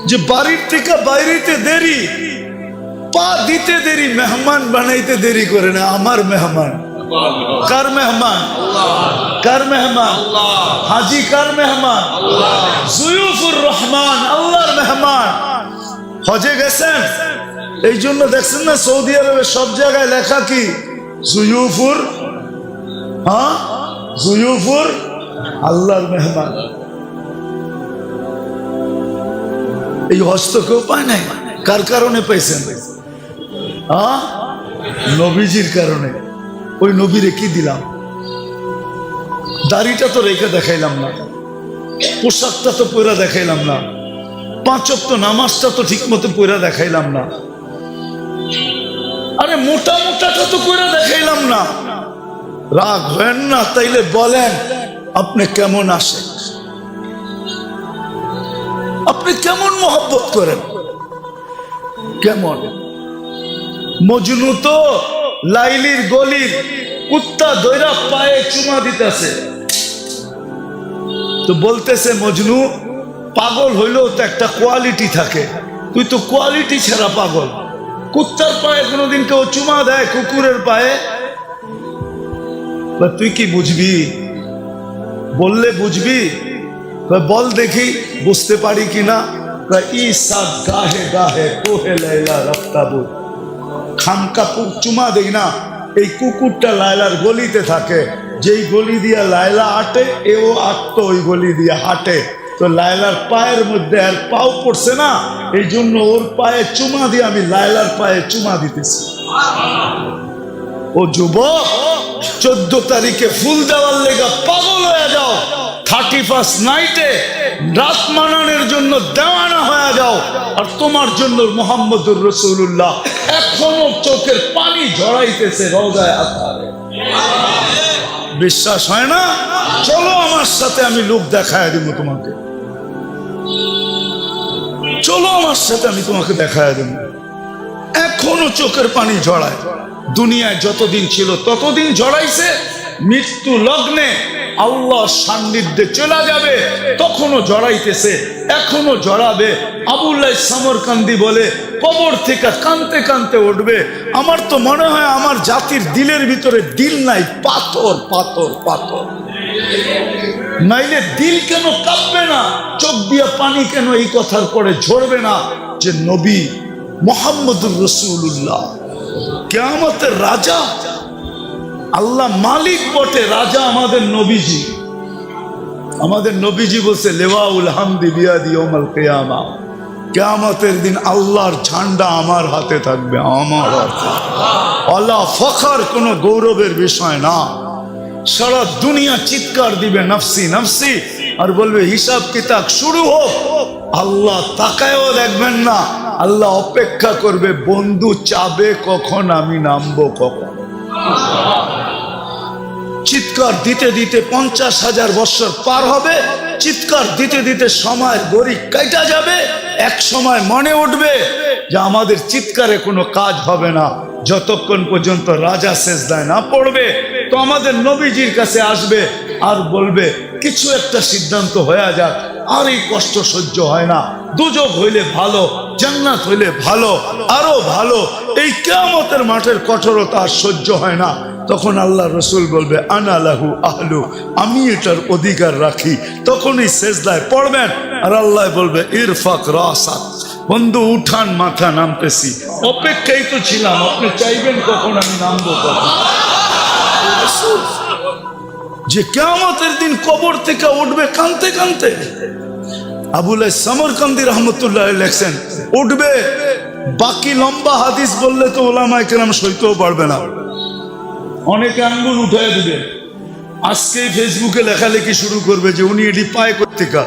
যে বাড়ির থেকে বাইরেতে দেরি, পা দিতে দেরি, মেহমান বানাইতে দেরি করে না। আমার মেহমান কার মেহমান? কার মেহমান? হাজি কার মেহমান? জুয়ুফুর রহমান, আল্লাহর মেহমান। হজে গেছেন, এই জন্য দেখছেন না সৌদি আরবে সব জায়গায় লেখা কি? জুয়ুফুর, জুয়ুফুর আল্লাহর মেহমান। এই হজ তো কেউ পায় নাই। কার কারণে পাইছেন? নবীজির কারণে। ওই নবীরে কি দিলাম? দাড়িটা তো রেখে দেখাইলাম না, পোশাকটা তো পয়রা দেখাইলাম না, 5 ওয়াক্ত নামাজটা তো ঠিক মতো পয়রা দেখাইলাম না, আরে মোটা মোটাটা তো পয়রা দেখাইলাম না। রাগ হেন না, তাইলে বলেন আপনি কেমন আসেন, আপনি কেমন মহব্বত করেন, কেমন? মজনু তো লাইলির গলির কুত্তা দইরা পায়ে চুমা দিতেছে, তো বলতেছে মজনু পাগল হইলেও তো একটা কোয়ালিটি থাকে, তুই তো কোয়ালিটি ছাড়া পাগল। কুত্তার পায়ে কোনোদিন কেউ চুমা দেয়? কুকুরের পায়ে? তুই কি বুঝবি? বললে বুঝবি? বল দেখি বুঝতে পারি কিনা। গাহে গাহে কোহে লাইলা রফতাবু, খামকা চুমা দেই না। এই কুকুরটা লায়লার গলিতে থাকে, যেই গলি দিয়া লায়লা হাঁটে এও আটতো ওই গলি দিয়া হাঁটে, তো লায়লার পায়ের মধ্যে আর পাও পড়ছে না, এই জন্য ওর পায়ে চুমা দিয়ে আমি লায়লার পায়ে চুমা দিতেছি। ও যুবক, 14 তারিখে ফুল দেওয়ার লেগা পাগল হয়ে যাও, 31st নাইটে রাত মানানোর জন্য দেওয়ানা হয়ে যাও, আর তোমার জন্য মুহাম্মদুর রাসূলুল্লাহ এখনো চোখের পানি ঝরাইতেছে রওজায়ে আতহারে। বিশ্বাস হয় না? চলো আমার সাথে, আমি লোক দেখায় দিব তোমাকে। চলো আমার সাথে, আমি তোমাকে দেখায় দেব। এখনো চোখের পানি ঝরায়। দুনিয়ায় যতদিন ছিল ততদিন ঝরাইছে, মৃত্যু লগ্নে আল্লাহর সান্নিধ্যে চলে যাবে তখনও জড়াইতেছে, এখনো জড়াবে। আবুল্লাহ সামরকান্দি বলে কবর থেকে কানতে কানতে উঠবে। আমার তো মনে হয় আমার জাতির দিলের ভিতরে দিল নাই, পাথর পাথর পাথর। নাইলে দিল কেন কাঁপবে না, চোখ দিয়ে পানি কেন এই কথার পরে ঝরবে না যে নবী মুহাম্মদুর রাসূলুল্লাহ কিয়ামতের রাজা, আল্লাহ মালিক বটে, রাজা আমাদের নবীজি। আমাদের নবীজি বলছে লেওয়াউল হামদি বিয়াদি ইয়াউমাল কিয়ামা, কিয়ামতের দিন আল্লাহর ঝান্ডা আমার হাতে থাকবে, আমার হাতে। আল্লাহ ফখর, কোনো গৌরবের বিষয় না। সারা দুনিয়া চিৎকার দিবে নফসি নফসি, আর বলবে হিসাব কিতাব শুরু হোক। আল্লাহ তাকায়ও দেখবেন না, আল্লাহ অপেক্ষা করবে বন্ধু চাবে কখন আমি নামবো কখন। চিৎকার দিতে দিতে 50,000 বছর পার হবে, চিৎকার দিতে দিতে সময়ের গড়ি কাটা যাবে। এক সময় মনে উঠবে যে আমাদের চিৎকারে কোনো কাজ হবে না, যতক্ষণ পর্যন্ত রাজা সেজদায় না পড়বে। তো আমাদের নবীজির কাছে আসবে আর বলবে কিছু একটা সিদ্ধান্ত হয়ে যাক, আর এই কষ্ট সহ্য হয় না, দুজক হইলে ভালো, জান্নাত হইলে ভালো, আরো ভালো, এই কিয়ামতের মাঠের কঠোরতা আর সহ্য হয় না। তখন আল্লাহ রসুল বলবে আনা লাহু আহলু, আমি এটার অধিকার রাখি। তখনই সেজদায় পড়বেন আর আল্লাহ বলবে ইরফাক রাসাক, বন্ধু উঠান, মাথা নামতেছি। অপেক্ষাই তো ছিলাম, আপনি চাইবেন কখন আমি নামবো কখন। যে কিয়ামতের দিন কবর থেকে উঠবে কানতে কানতে। আবুল সমরকান্দি রহমতুল্লাহ লেখছেন উঠবে, বাকি লম্বা হাদিস বললে তো ওলামায়ে কেরাম সইতেও পারবে না, অনেকে আঙ্গুল উঠায় দিবে। আজকে ফেসবুকে লেখালেখি শুরু করবে যে উনি এটি পায় কোত্থেকা।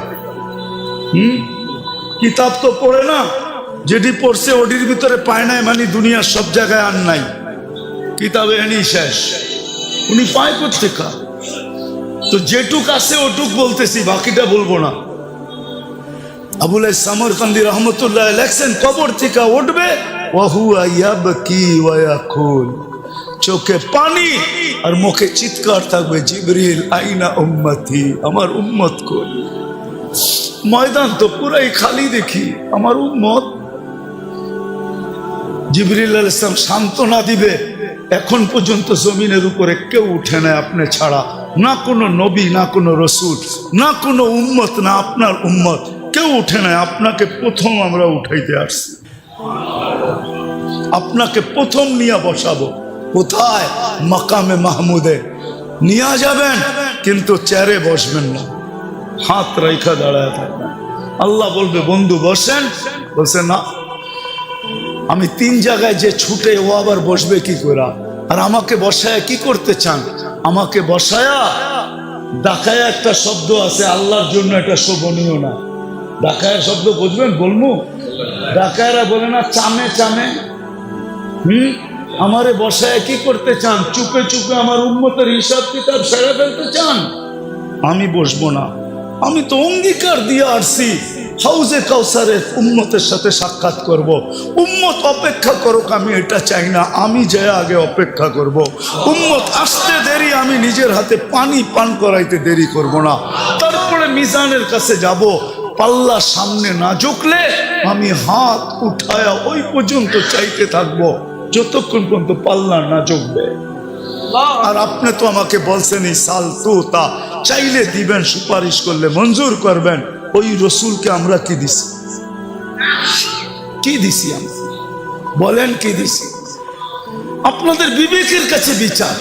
কিতাব তো পড়ে না, যেটি পড়ছে ওটির ভিতরে পায় নাই, মানে দুনিয়ার সব জায়গায় আর নাই, কিতাবে এনেই শেষ। উনি পায় কোত্থেকা? তো যেটুক আছে ওটুক বলতেছি, বাকিটা বলবো না। আবুল সমরকান্দি রহমতুল্লাহ লেখছেন কবর থেকে উঠবে, ওয়াহুয়া ইয়াবকি ওয়া ইয়াকুল, চোখে পানি আর মুখে চিৎকার থাকবে জিবরিল আইনা উম্মতি, আমার উম্মত কই। ময়দান তো পুরাই খালি দেখি, আমার উম্মত। জিবরিল আলাইহিস সালাম সান্ত্বনা দিবে, এখন পর্যন্ত জমিনের উপরে কেউ উঠে না আপনি ছাড়া, না কোনো নবী, না কোনো রসুল, না কোনো উম্মত, না আপনার উম্মত, কেউ উঠে নাই। আপনাকে প্রথম আমরা উঠাইতে আসছি, আপনাকে প্রথম নিয়ে বসাবো। কোথায়? মাকামে মাহমুদে নিয়ে যাবেন, কিন্তু চেয়ারে বসবেন না, হাত রেখা দাঁড়ায় থাকবেন। আল্লাহ বলবে বন্ধু বসেন, বলছে না, আমি 3 জায়গায় যে ছুটে, ও আবার বসবে কি করে? আর আমাকে বসায়া কি করতে চান? আমাকে বসায়া ডাকায়া একটা শব্দ আছে আল্লাহর জন্য, এটা শোভনীয় না। ডাকায়ের শব্দ বুঝবেন? বলবো, ডাকায়রা বলে না চামে চামে। আমারে বসায় কি করতে চান? চুপে চুপে আমার উম্মতের হিসাব কিতাব সেরে ফেলতে চান? আমি বসবো না। আমি তো অঙ্গীকার দিয়ে আসছি হাউজে কাউসারের উম্মতের সাথে সাক্ষাৎ করব। উম্মত অপেক্ষা করুক, আমি এটা চাই না, আমি যাই আগে অপেক্ষা করব। উম্মত আসতে দেরি, আমি নিজের হাতে পানি পান করাইতে দেরি করব না। তারপরে মিজানের কাছে যাব, পাল্লা সামনে না ঝুঁকলে আমি হাত উঠায়া ওই পর্যন্ত চাইতে থাকবো যতক্ষণ পর্যন্ত পাল্লা না ঝুঁকবে। আর আপনি তো আমাকে বলছেন এই সাল তো তা চাইলে দিবেন, সুপারিশ করলে মঞ্জুর করবেন। ওই রসুলকে আমরা কি দিছি? কি দিছি আমরা? বলেন কি দিছি? আপনাদের বিবেকের কাছে বিচার,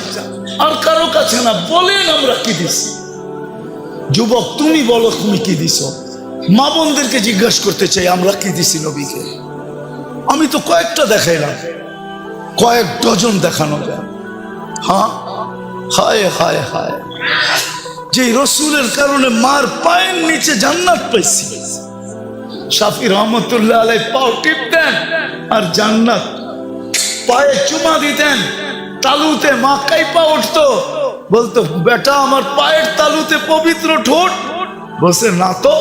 আর কারো কাছে না। বলেন আমরা কি দিছি? যুবক তুমি বলো তুমি কি দিছ? মা বোনদেরকে জিজ্ঞাসা করতে চাই আমরা কি দিছি নবীকে। আমি তো কয়েকটা দেখাইলাম, কয়েক ডজন দেখানো যায়। হ্যাঁ, হায় হায় হায়, যে রসুলের কারণে মার পায়ের নিচে জান্নাত পাইছি। শাফি রহমতুল্লাহ আলাইহি পাও টিপতেন আর জান্নাত পায়ে চুমা দিতেন। তালুতে মা কাইপা উঠতো, বলতো বেটা আমার পায়ের তালুতে পবিত্র ঠোঁট। বলছে না তো,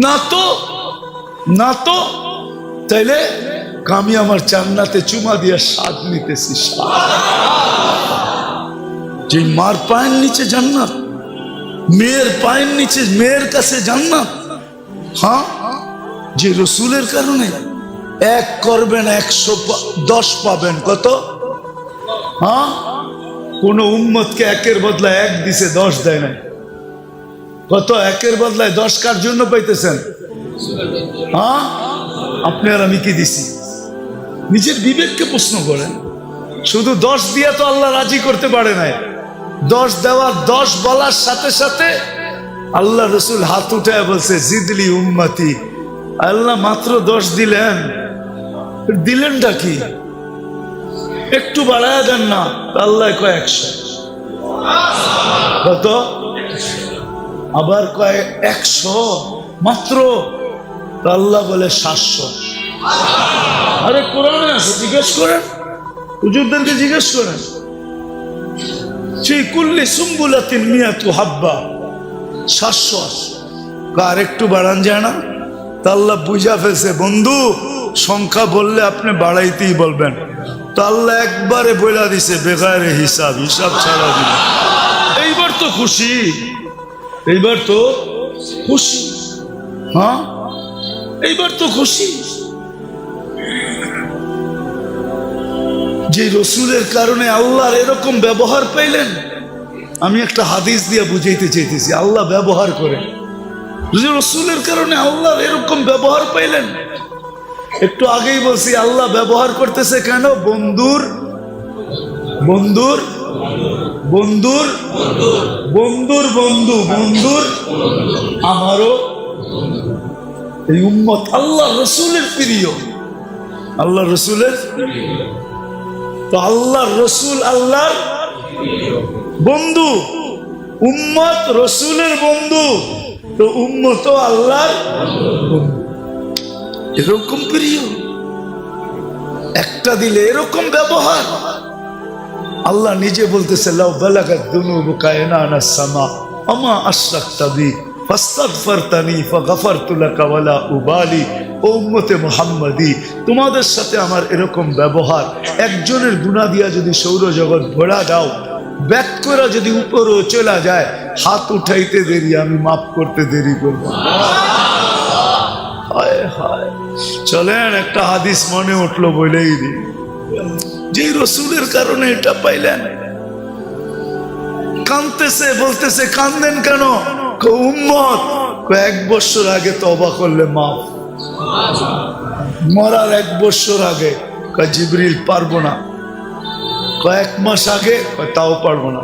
না তো, না তো। তাইলে আমি আমার জান্নাতে চুমা দিয়ে স্বাদ নিতেছি। যে মার পায়ের নিচে জান্নাত, মেয়ের পায়ের নিচে মেয়ের কাছে জান্নাত। হ্যাঁ, যে রসুলের কারণে এক করবেন 110 পাবেন। কত? হ্যাঁ, কোন উম্মতকে একের বদলা 1 দিছে 10 দেয় না। কত? একের বদলায় 10 কার জন্য পাইতেছেন? হ্যাঁ, আপনি আর আমি কি দিছি? নিজের বিবেককে প্রশ্ন করেন। শুধু 10 দিয়া তো আল্লাহ রাজি করতে পারে নাই। 10 দেওয়ার 10 বলার সাথে সাথে আল্লাহ রসুল হাত উঠে বলছে জিদলি উম্মতি। আল্লাহ মাত্র 10 দিলেন, দিলেনটা কি? একটু বাড়ায় দেন না। আল্লাহ কয় 100। কত? আবার কয় 100 মাত্র। আল্লাহ বলে 700। আরে কোরআনে আছে, জিজ্ঞেস করেন, হুজুরদেরকে জিজ্ঞেস করেন। সেই কুল্লি সুম্বুলাতিন মিয়াতু হাব্বা, 700। আর একটু বাড়ান যায় না? তা আল্লাহ বুঝা ফেলছে, বন্ধু সংখ্যা বললে আপনি বাড়াইতেই বলবেন। তো আল্লাহ একবারে বইলা দিছে বেগারে হিসাব, হিসাব ছাড়া দিল। এইবার তো খুশি, এইবার তো খুশি। হ্যাঁ, এইবার তো খুশি যে রসুলের কারণে আল্লাহর এরকম ব্যবহার পাইলেন। আমি একটা হাদিস দিয়ে বুঝাইতে চাইতেছি, আল্লাহ ব্যবহার করে, যে রসুলের কারণে আল্লাহর এরকম ব্যবহার পাইলেন। একটু আগেই বলছি আল্লাহ ব্যবহার করতেছে কেন? বন্ধুর বন্ধুর বন্ধুর বন্ধুর বন্ধু, বন্ধুর আমারও এই উম্মত আল্লাহ রসুলের প্রিয়, আল্লাহ রসুলের। তো আল্লাহ রসুল আল্লাহর বন্ধু, উম্মত রসুলের বন্ধু, তো উম্মত আল্লাহর বন্ধু। এরকম প্রিয়, একটা দিলে এরকম ব্যবহার। আল্লাহ নিজে বলতেছে লাউ বালাগাত যুনুবুকা ইনানাস সামা আমা আশরাকতা বি ফাস্তাগফারতানি ফাগফারতু লাকা ওয়ালা উবালি। ও উম্মতে মুহাম্মাদি, তোমাদের সাথে আমার এরকম ব্যবহার, একজনের গুনাহ দিয়া যদি সৌরজগৎ ভরা দাও, ব্যাক করে যদি উপরও চলা যায়, হাত উঠাইতে দেরি, আমি মাফ করতে দেরি করব। হায় হায়। চলেন একটা হাদিস মনে উঠলো বলেই দিই, যে রসুলের কারণে এটা পাইলেন। কাঁদতেছে, বলতেছে কান্দেন কেন? উম্মত 1 বছর আগে তওবা করলে মাফ। মরার 1 বছর আগে জিবরিল পারবো না। 1 মাস আগে তাও পারবো না।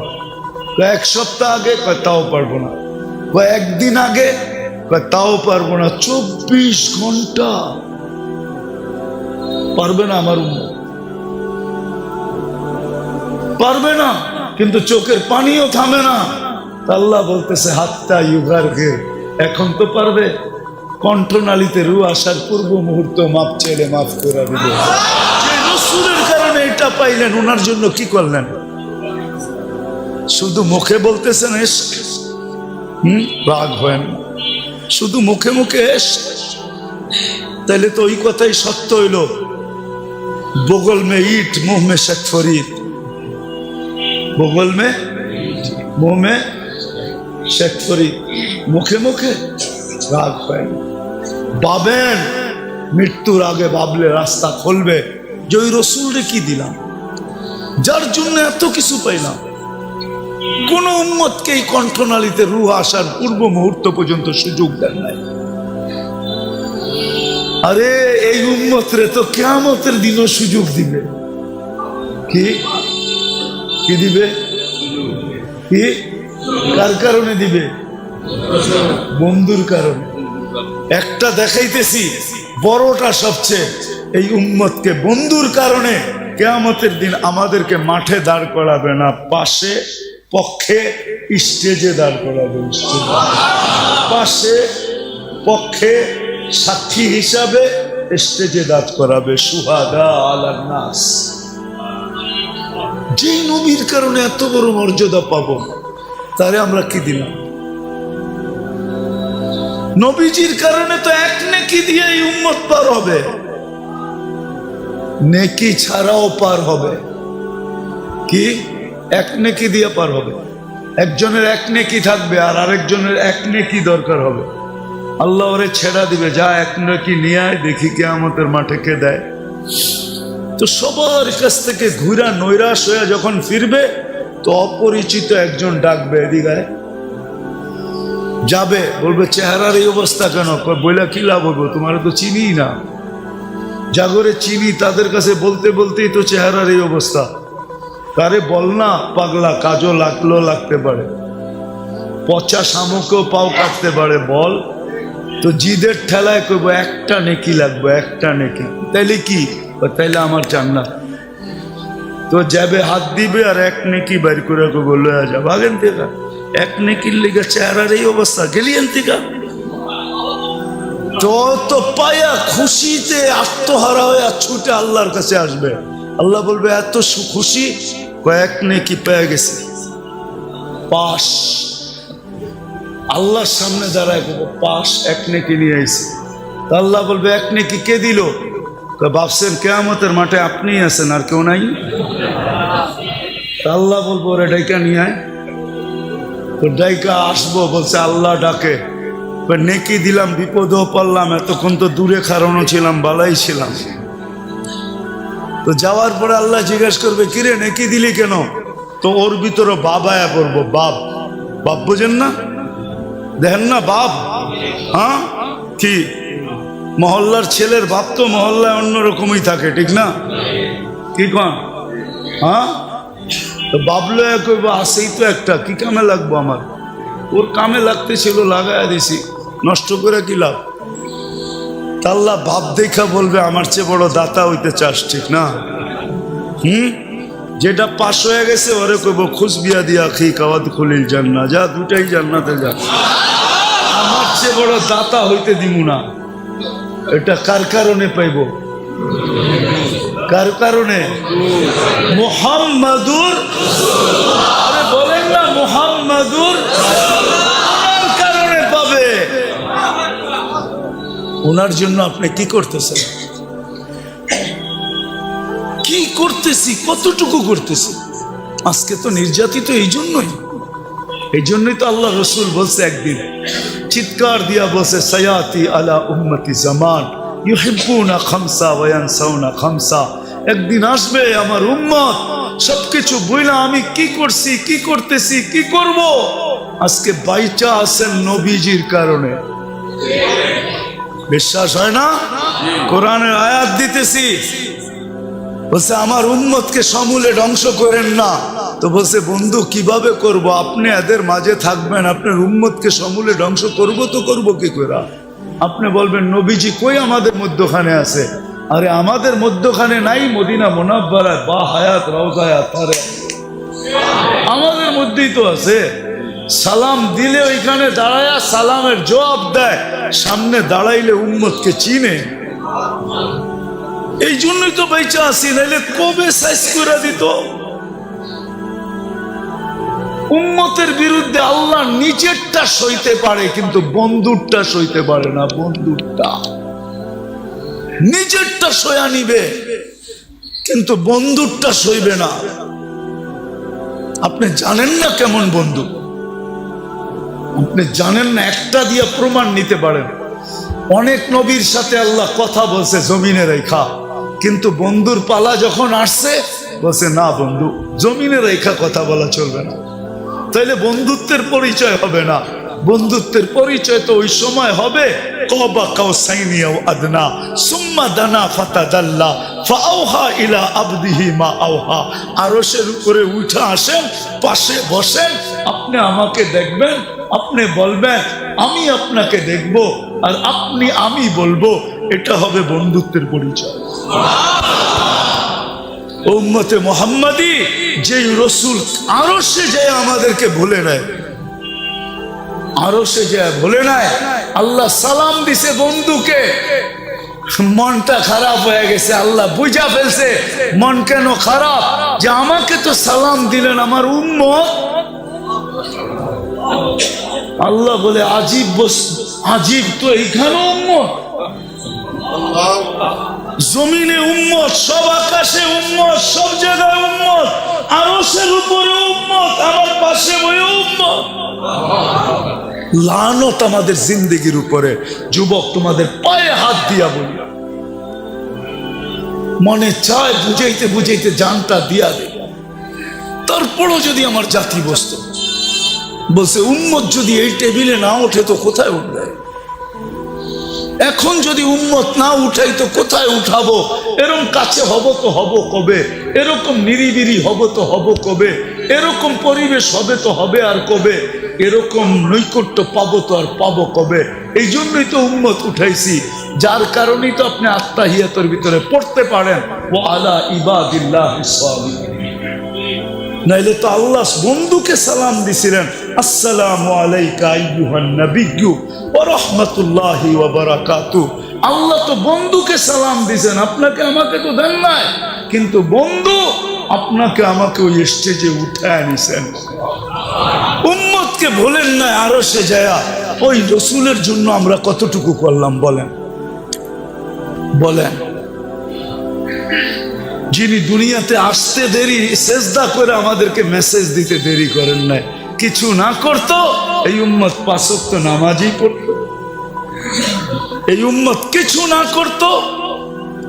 1 সপ্তাহ আগে তাও পারবো না। 1 দিন আগে তাও পারবো না। 24 ঘন্টা পারবে না আমার উম্মত, পারবে না। কিন্তু চোখের পানিও থামে না। আল্লাহ বলতেছে হাত্তা ইউগারগির, এখন তো পারবে। কণ্ঠনালীতে রু আসার পূর্ব মুহূর্ত মাপ চাইলে মাফ করে দিবে। রসুলের কারণে এটা পাইলেন, ওনার জন্য কি করলেন? শুধু মুখে বলতেছেন এস, রাগ হয় না, শুধু মুখে মুখে এস, তাহলে তো ওই কথাই সত্য হইল, বগল মে ইট মুহ মে শেখ ফরিদ, বগল মে মুহ মে শেখ ফরিদ। মুখে মুখে রাগ হয় না। ভাবেন মৃত্যুর আগে, ভাবলে রাস্তা খুলবে যে ওই রসুলরে কি দিলাম, যার জন্য এত কিছু পাইলাম। কোন উম্মতকে এই কণ্ঠনালীতে রূহ আসার পূর্ব মুহূর্ত পর্যন্ত সুযোগ দেন নাই। আরে এই উম্মতরে তো কিয়ামতের দিনও সুযোগ দিবে। কি কি দিবে? কি কার কারণে দিবে? বন্ধুর কারণে। একটা দেখাইতেছি, বড়টা সবচেয়ে, এই উম্মতকে বন্ধুর কারণে কিয়ামতের দিন আমাদেরকে মাঠে দাঁড় করাবে না, পাশে পক্ষে স্টেজে দাঁড় করাবে। পাশে পক্ষে সাক্ষী হিসাবে স্টেজে দাঁড় করাবে। সুহাদা আলান নাস। যে নবীর কারণে এত বড় মর্যাদা পাবো, তারে আমরা কি দিলাম? নবীজির কারণে তো 1 নেকি দিয়ে এই উম্মত পার হবে, নেকি ছাড়াও পার হবে। কি 1 নেকি দিয়ে পার হবে? একজনের 1 নেকি থাকবে আর আরেকজনের 1 নেকি দরকার হবে। আল্লাহ ওরে ছেড়া দিবে, যা 1 নেকি নিয়ে আয়, দেখি কিয়ামতের মাঠে কে দেয়। তো সবার কাছ থেকে ঘুরা নৈরাশ হয়ে যখন ফিরবে, তো অপরিচিত একজন ডাকবে, এদিকে যাবে, বলবে চেহারার এই অবস্থা কেন? বইলা কি লাভ হবো, তোমার তো চিনি না। জাগরে চিনি তাদের কাছে বলতে বলতেই তো চেহারার এই অবস্থা। তারে বল না পাগলা, কাজও লাগতে পারে, পচা শামুকও পাও কাটতে পারে, বল তো জিদের ঠেলায় করবো একটা নেকি লাগবে, একটা নেকি, তাইলে কি? তাইলে আমার জান্নাত। তো যাবে হাত দিবে আর এক নেকি বাইর করে বললো যাবো আগেন থেকে, এক নেকির লিগে চেহারার এই অবস্থা, গেলিয়েন থেকে তো পায়া খুশিতে আত্মহারা হয়ে ছুটে আল্লাহর কাছে আসবে। আল্লাহ বলবে এত খুশি, কয়েক নেকি পেয়ে গেছে, পাশ। আল্লাহর সামনে দাঁড়ায় পাশ, এক নেকি নিয়ে আইছে। আল্লাহ বলবে এক নেকি কে দিল? ভাবছেন কিয়ামতের মাঠে আপনি আছেন আর কেউ নাই? আল্লাহ বলবো ওরে ডাইকা নিয়ে আয়। তো ডাইকা আসবো, বলছে আল্লাহ ডাকে, নেকি দিলাম, বিপদেও পড়লাম, এতক্ষণ তো দূরে খারানো ছিলাম, বালাই ছিলাম। তো যাওয়ার পরে আল্লাহ জিজ্ঞেস করবে কিরে নেকি দিলি কেন? তো ওর ভিতরে বাবায়া পড়বো, বাপ। বাপ বোঝেন না? দেখেন না বাপ? হ্যাঁ, কি মহল্লার ছেলের বাপ তো মহল্লায় অন্যরকমই থাকে, ঠিক না? কি কন? হ্যাঁ, তো বাবলো কইব আসেই তো একটা, কি কামে লাগবো আমার? ওর কামে লাগতে ছিল, লাগাইয়া দিছি, নষ্ট করে কি লাভ? আল্লাহ বাপ দেখা বলবে আমার চেয়ে বড় দাতা হইতে চাস, ঠিক না? যেটা পাশ হয়ে গেছে ওরে কইব খুশ বিয়া দিয়া খি কাওয়াত খুলিল জান্নাত, যা দুটাই জান্নাতে যা, আমার চেয়ে বড় দাতা হইতে দিব না। এটা কার কারণে পাইব? কার কারণে? মুহাম্মাদুর, আরে বলেন না মুহাম্মাদুর, ওনার কারণে পাবে। ওনার জন্য আপনি কি করতেছেন? কি করতেছি, কতটুকু করতেছি? আজকে তো নির্যাতিত এই জন্যই তো আল্লাহ রসুল বলছে, একদিন চিৎকার দিয়া বলছে, সায়াতি আলা উম্মতি জামান ইউহিব্বুনা খামসা ওয়া ইয়ানসাউনা খামসা। একদিন আসবে আমার উম্মত সবকিছু বইলা আমি কি করছি, কি করতেছি, কি করব, আজকে বাইচা আছেন নবীজির কারণে। বিশ্বাস হয় না? কোরআনের আয়াত দিতেছি, বলছে আমার উম্মতকে সমূলে ধ্বংস করেন না। তো বলছে বন্ধু কিভাবে করব? আপনি এদের মাঝে থাকবেন, আপনার উম্মতকে সমূলে ধ্বংস করব তো করব কি করে? আপনি বলবেন নবীজি কই আমাদের মধ্যখানে আছে? আরে আমাদের মধ্যখানে নাই, মদিনা মুনাব্বারায় বা হায়াত রওজায় তারে আমাদের মধ্যেই তো আছে। সালাম দিলে ওইখানে দাঁড়ায়া সালামের জবাব দেয়, সামনে দাঁড়াইলে উম্মতকে চিনে। এই জন্যই তো বেঁচে আসি, নাইলে কবে সাইজ করে দিত। উম্মতের বিরুদ্ধে আল্লাহ নিজেরটা সইতে পারে, কিন্তু বন্ধুরটা সইতে পারে না। বন্ধুরটা নিজেরটা সয়া নিবে, কিন্তু বন্ধুরটা সইবে না। আপনি জানেন না কেমন বন্ধু, আপনি জানেন না। একটা দিয়ে প্রমাণ নিতে পারেন। অনেক নবীর সাথে আল্লাহ কথা বলছে জমিনে রেখা, কিন্তু বন্ধুর পালা যখন আসছে বলছে না বন্ধু, জমিনে রেখা কথা বলা চলবে না। তাইলে বন্ধুত্বের পরিচয় হবে না। বন্ধুত্বের পরিচয় তো ওই সময় হবে কবা কাউসাইনি আও আদনা সুম্মা দানা ফাতাদাল্লা ফাআওহা ইলা আবদিহি মা আওহা। আরশের উপরে উঠে আসেন, পাশে বসেন, আপনি আমাকে দেখবেন, আপনি বলবেন আমি আপনাকে দেখব, আর আপনি আমি বলবো। এটা হবে বন্ধুত্বের পরিচয়। উম্মতে মুহাম্মাদি যেই রসুল আরশে যায় আমাদেরকে ভুলে নেয়, আরশে যায় ভুলে নেয়। আল্লাহ সালাম দিছে বন্ধুকে, মনটা খারাপ হয়ে গেছে। আল্লাহ বুঝা ফেলছে মন কেন খারাপ, যে আমাকে তো সালাম দিলেন আমার উম্মত। আল্লাহ বলে আজীব বস্তু, আজীব তো এইখানে উম্মত, জমিনে উম্মত, সব আকাশে উম্মত, সব জায়গায় উম্মত, আরশের উপরে উম্মত, আমার পাশে বয়ে উম্মত। লানত আমাদের জিন্দেগির উপরে। যুবক তোমাদের পায়ে হাত দিয়া বলি, মনে চায় বুঝাইতে বুঝাইতে জানটা দিয়া দে। তারপরও যদি আমার জাতি বসত, বলছে উম্মত যদি এই টেবিলে না ওঠে তো কোথায় উঠবে? এখন যদি উম্মত না উঠাই তো কোথায় উঠাবো? এরকম কাছে হব তো হব কবে? এরকম নিরিবিরি হব তো হব কবে? এরকম পরিবেশ হবে তো হবে আর কবে? এরকম নৈকট্য পাবো তো আর পাবো কবে? এই জন্যই তো উম্মত উঠাইছি, যার কারণেই তো আপনি আত্তাহিয়াতের ভিতরে পড়তে পারেন ওয়া আলা ইবাদিল্লাহিস সালিহিন। নাইলে তো আল্লাহ বন্ধুকে সালাম দিছিলেন, আসসালামু আলাইকা আইয়ুহান নাবিয়্যু ওয়া রাহমাতুল্লাহি ওয়া বারাকাতুহু। আল্লাহ তো বন্ধুকে সালাম দিছেন, আপনাকে আমাকে তো দেন নাই, কিন্তু বন্ধু আপনাকে আমাকে ওই স্টেজে উঠায় নিছেন। উম্মতকে বলেন না আরো সে যায়া ওই রসুলের জন্য আমরা কতটুকু করলাম বলেন? বলেন, যিনি দুনিয়াতে আসতে দেরি, সেজদা করে আমাদেরকে মেসেজ দিতে দেরি করেন নাই, কিছু না করতো এই উম্মত 5 ওয়াক্ত নামাজই পড়তো। এই উম্মত কিছু না করতো,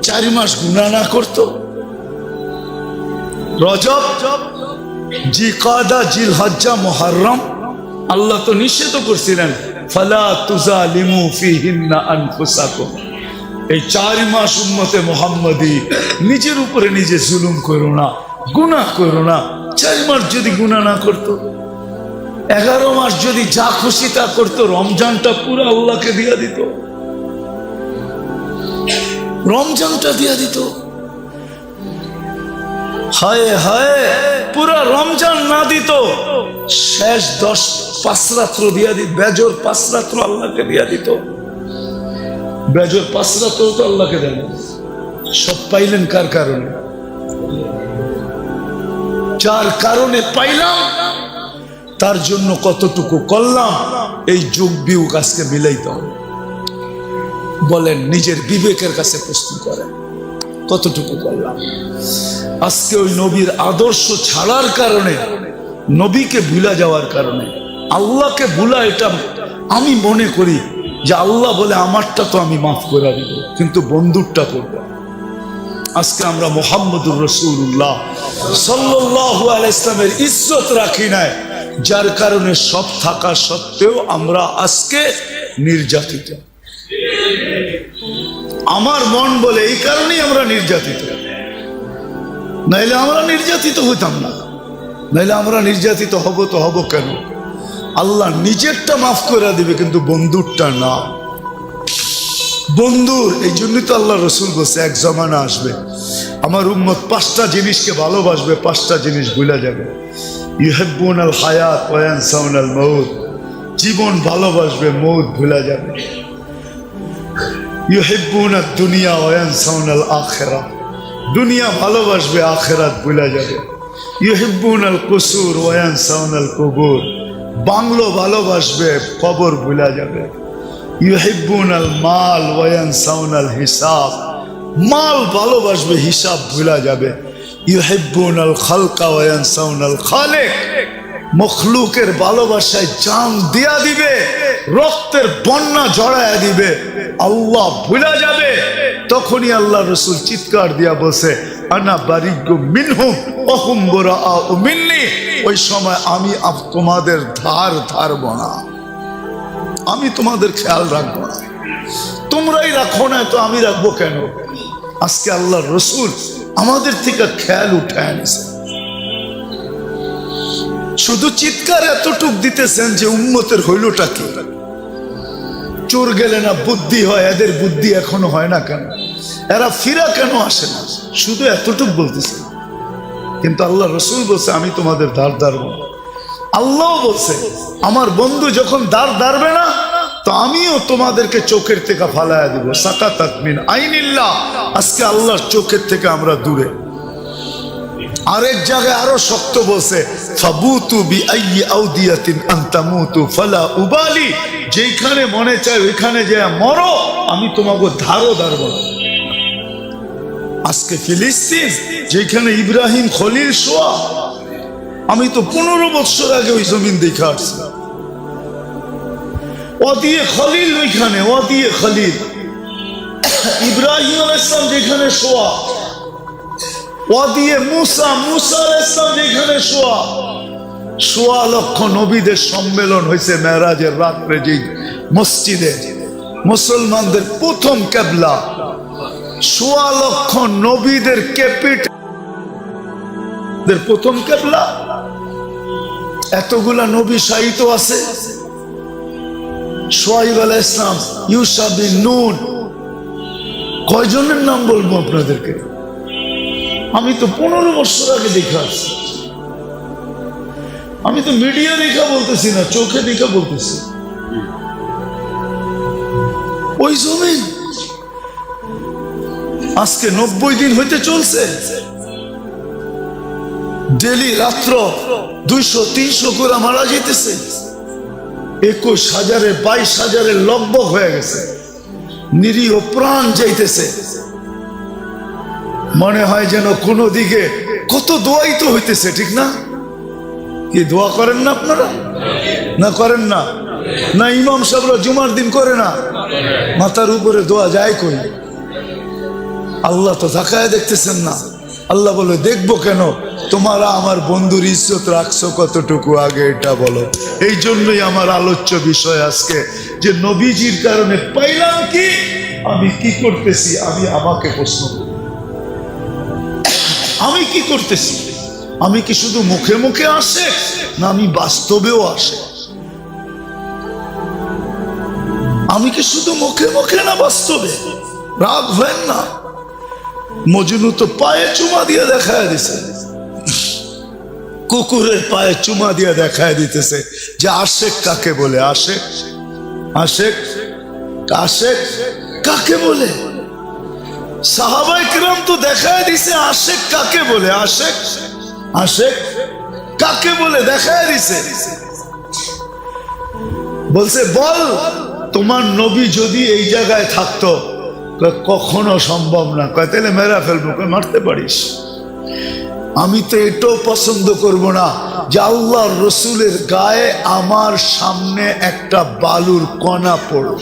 4 মাস গুনাহ না করতো। রজব, জিকাদা, জিলহজ্জা, মুহররম আল্লাহ তো নিষেধ করছিলেন, ফালা তুজালিমু ফিহিন্না আনফুসাকুম। এই 4 মাস উম্মতে মুহাম্মাদি নিজের উপরে নিজে জুলুম করো না, গুনাহ করো না। 4 মাস যদি গুনাহ না করতো, 11 মাস যদি যা খুশি তা করতো, রমজানটা পুরো আল্লাহকে দিয়া দিত, রমজানটা দিয়া দিত। হায় হায়, পুরা রমজান না দিত, শেষ 5 রাত্র দিয়া দিত, বেজর 5 রাত্র আল্লাহকে দিয়া দিত। বেজর 5 রাত্র তো আল্লাহকে দেন। সব পাইলেন কার কারণে? যার কারণে পাইলাম তার জন্য কতটুকু করলাম, এই যোগ বিয়োগ আজকে মিলাইতে হবে। বলেন, নিজের বিবেকের কাছে প্রশ্ন করেন, কতটুকু করলাম? আজকে ওই নবীর আদর্শ ছাড়ার কারণে, নবীকে ভুলা যাওয়ার কারণে, আল্লাহকে ভুলা, এটা আমি মনে করি যে আল্লাহ বলে আমারটা তো আমি মাফ করে দিব, কিন্তু বন্ধুরটা করবো। আজকে আমরা মুহাম্মদুর রাসূলুল্লাহ সাল্লাল্লাহু আলাইহি ইসলামের ইজ্জত রাখি নাই, যার কারণে সব থাকা সত্ত্বেও আমরা আজকে নির্যাতিত। আমার মন বলে এই কারণেই আমরা নির্যাতিত, নাইলে আমরা নির্যাতিত হইতাম না। নাইলে আমরা নির্যাতিত হব তো হব কেন? আল্লাহ নিজেরটা মাফ করে দিবে, কিন্তু বন্ধুরটা না। বন্ধুর এই জন্যই তো আল্লাহ রসুল বলছে, এক জমানা আসবে আমার উম্মত 5টা জিনিসকে ভালোবাসবে, 5টা জিনিস ভুলে যাবে। ইউহিব্বুনাল হায়াত ওয়া ইয়ানসাউনাল মাউত, জীবন ভালোবাসবে, মউত ভুলে যাবে। ইউহিব্বুনাদ দুনিয়া ওয়া ইয়ানসাউনাল আখিরাহ, দুনিয়া ভালোবাসবে, আখিরাত ভুলে যাবে। ইউহিব্বুনাল কুসুর ওয়া ইয়ানসাউনাল কুবুর, বাংলো ভালোবাসবে, কবর ভুলে যাবে। ইউহিব্বুনাল মাল ওয়া ইয়ানসাউনাল হিসাব, মাল ভালোবাসবে, হিসাব ভুলে যাবে। ইউহিব্বুনাল খালকা ওয়া ইয়ানসাউনাল খালিক, মখলুকের ভালোবাসায় জান দিয়া দিবে, রক্তের বন্যা জড়ায়া দিবে, আল্লাহ ভুলে যাবে। তখনই আল্লাহ রসুল চিৎকার দিয়া বসে, আনা বারিগু মিনহুম ওয়া হুম বুরাআউ মিন্নি, ওই সময় আমি তোমাদের ধার ধারব না, আমি তোমাদের খেয়াল রাখবো না। তোমরাই রাখো না তো আমি রাখবো কেন? আজকে আল্লাহ রসুল আমাদের থেকে খেয়াল উঠায় আনিছে। শুধু চিৎকার এতটুক দিতেছেন যে উম্মতের হইলটা কি? চোর গেলে না বুদ্ধি হয়, এদের বুদ্ধি এখনো হয় না কেন? এরা ফিরা কেন আসে না? শুধু এতটুক বলতেছে, কিন্তু আল্লাহ রসুল বলছে আমি তোমাদের ধার ধারবো না। আল্লাহ বলছে আমার বন্ধু যখন ধার ধারবে না, তো আমিও তোমাদেরকে চোখের থেকে ফালায়া দিব। সাকাতাত মিন আইনিল্লাহ, আজকে আল্লাহর চোখের থেকে আমরা দূরে। আরেক জায়গায় আরো শক্ত বলছে, ফাবুতু বিআইয়ি আউদিয়াতিন আনতামুতু ফালা উবালি, যেখানে মনে চায় ওইখানে যায় মরো, আমি তোমাকে ধারও ধারব না। আজকে ফিলিস্তিন, যেখানে ইব্রাহিম খলিল শোয়া, আমি তো 15 বছর আগে ওই জমিন দেখে আসছি। ওয়াদিয়ে খলিল, ওইখানে ওয়াদিয়ে খলিল, ইব্রাহিম আলাইহিস সালাম যেখানে শোয়া, ওয়াদিয়ে মুসা, মুসা আলাইহিস সালাম যেখানে শোয়া, সোয়া লক্ষ নবীদের সম্মেলন হয়েছে মেরাজের রাত্রে, যে মসজিদে মুসলমানদের প্রথম কেবলা, সোয়া লক্ষ নবীদের ক্যাপিটাল প্রথম কেবলা। এতগুলা নবী শাহিত আছে, শুআইব আলাইহিস সালাম, ইউসা বিন নূন, কয়জনের নাম বলবো আপনাদেরকে? আমি তো 15 বছর আগে দেখা আসছি, আমি তো মিডিয়া দেখা বলতেছি না, চোখে দেখা বলতেছি। ওই জমিন আজকে 90 দিন হইতে চলছে, ডেলি রাত্র 200-300 করে মারা যেতেছে, 21,000 22,000 লগভগ হয়ে গেছে, নিরীহ প্রাণ যাইতেছে। মনে হয় যেন কোনো দিকে কত দোয়াই তো হইতেছে, ঠিক না? কি দোয়া করেন না আপনারা? না করেন না? না ইমাম সাহেবরা জুমার দিন করে না? মাথার উপরে দোয়া যায় কই? আল্লাহ তো তাকায় দেখতেছেন না। আল্লাহ বলে দেখবো কেন? তোমরা আমার বন্ধুর ইজ্জত রাখছো কতটুকু, আগে এটা বলো। এই জন্যই আমার আলোচ্য বিষয় আজকে, যে নবীজির কারণে পাইলাম কি, আমি কি করতেছি, আমি আমাকে প্রশ্ন করি, আমি কি করতেছি? আমি কি শুধু মুখে মুখে আসে, না আমি বাস্তবেও আসে? আমি কি শুধু মুখে মুখে, না বাস্তবে? রাগ হয় না, মজনু তো পায়ে চুমা দিয়ে দেখায় দিছে, কুকুরের পায়ে চুমা দিয়ে দেখায় দিতেছে যে আশেক কাকে বলে। আশেক, আশেক, আশেক কাকে বলে? সাহাবায়ে কিরাম তো দেখায় দিছে আশেক কাকে বলে। আশেক, আশেক কাকে বলে দেখায় দিছে। বলছে বল তোমার নবী যদি এই জায়গায় থাকতো, কখনো সম্ভব না। কয় তাহলে মেরা ফেলবো। মারতে পারিস, আমি তো এটাও পছন্দ করব না যে আল্লাহর রসুলের গায়ে আমার সামনে একটা বালুর কণা পড়ল,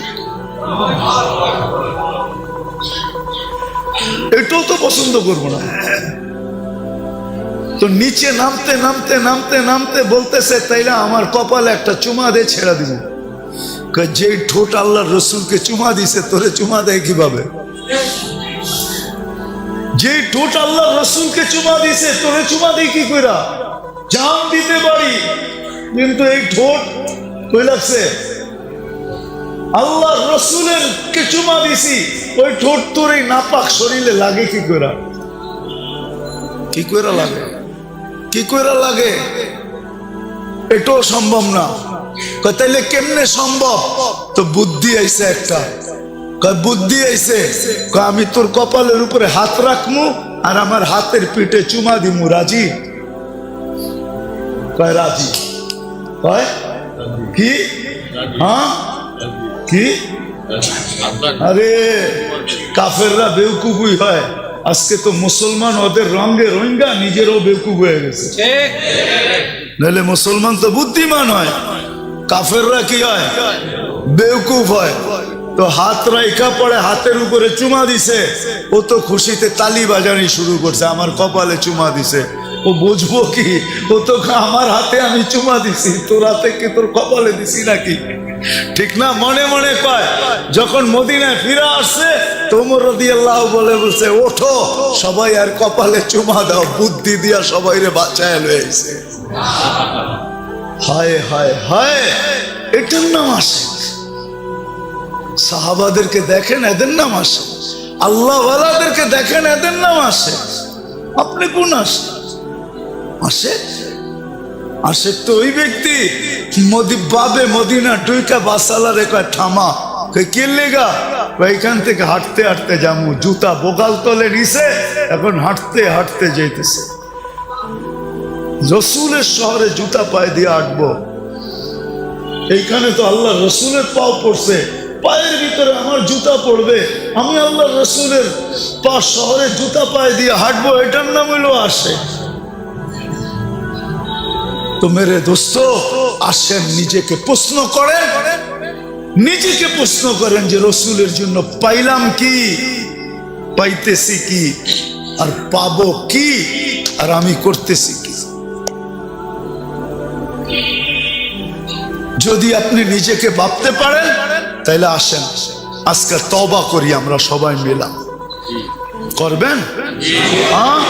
এটাও তো পছন্দ করব না। তো নিচে নামতে নামতে নামতে নামতে বলতেছে তাইলে আমার কপালে একটা চুমা দিয়ে ছেড়ে দিব। যে ঠোঁট আল্লাহর রসুলকে চুমা দিছে, তোরে চুমা দেয় কিভাবে? যে ঠোঁট আল্লাহ রসুলকে চুমা দিছে, তোরে চুমা দেই কি কইরা? জান দিতে পারি, কিন্তু এই ঠোঁট কই লাগছে? আল্লাহ রসুলের কে চুমা দিছি, ওই ঠোঁট তোর এই নাপাক শরীরে লাগে কি কইরা? কি কইরা লাগে? কি কইরা লাগে? এটাও সম্ভব না। তাইলে কেমনে সম্ভব? তো বুদ্ধি আইছে একটা। বুদ্ধি আইছে, আমি তোর কপালের উপরে হাত রাখমু আর আমার হাতের পিঠে চুমা দিমু, রাজি? কয় রাজি। কয় কি? হ্যাঁ কি? আরে কাফেররা বেউকুফই হয়, আজকে তো মুসলমান ওদের রঙে রোহিঙ্গা, নিজেরও বেউকুফ হয়ে গেছে। নাহলে মুসলমান তো বুদ্ধিমান হয়, কাফেররা কি হয়? বেউকুফ হয়। তো হাত রাইখা পড়ে হাতের উপরে চুমা দিছে, ও তো খুশিতে তালি বাজানি শুরু করছে, আমার কপালে চুমা দিছে। ও বুঝবো কি? ও তো আমার হাতে আমি চুমা দিছি, তোর হাতে কি তোর কপালে দিছি নাকি? ঠিক না? মনে মনে কয়। যখন মদিনায় ফিরে আসছে তো ওমর রাদিয়াল্লাহু বলছে ওঠো সবাই আর কপালে চুমা দাও, বুদ্ধি দিয়া সবাই রে বাঁচায় লয়েছে। হায় হায় হায়, এটার নাম আসে। সাহাবাদেরকে দেখেন, এদের নাম আসে। আল্লাহ ওয়ালাদেরকে দেখেন, এদের নাম আসে। আপনি কোন আসে? আসে আশেক তো ওই ব্যক্তি বাবে মদিনা টুইকা বাসালা রেখা থামা, কে লেগা? এখান থেকে হাঁটতে হাঁটতে যাবো, জুতা বোকাল তলে নিছে, এখন হাঁটতে হাঁটতে যাইতেছে। রসুলের শহরে জুতা পায়ে দিয়ে হাঁটবো, এইখানে তো আল্লাহ রসুলের পাও পড়ছে, পায়ের ভিতরে আমার জুতা পড়বে, আমি আল্লাহ রসুলের পা শহরে জুতা পায়ে দিয়ে হাঁটবো, এটার নাম হইলো আসে। তো মেরে দোস্ত আসেন, নিজেকে প্রশ্ন করেন, নিজেকে প্রশ্ন করেন যে রসুলের জন্য পাইলাম কি, পাইতেছি কি, আর পাবো কি, আর আমি করতেছি কি। যদি আপনি নিজেকে ভাবতে পারেন তাহলে আসেন আজকে তওবা করি আমরা সবাই মিলে। করবেন? হ্যাঁ,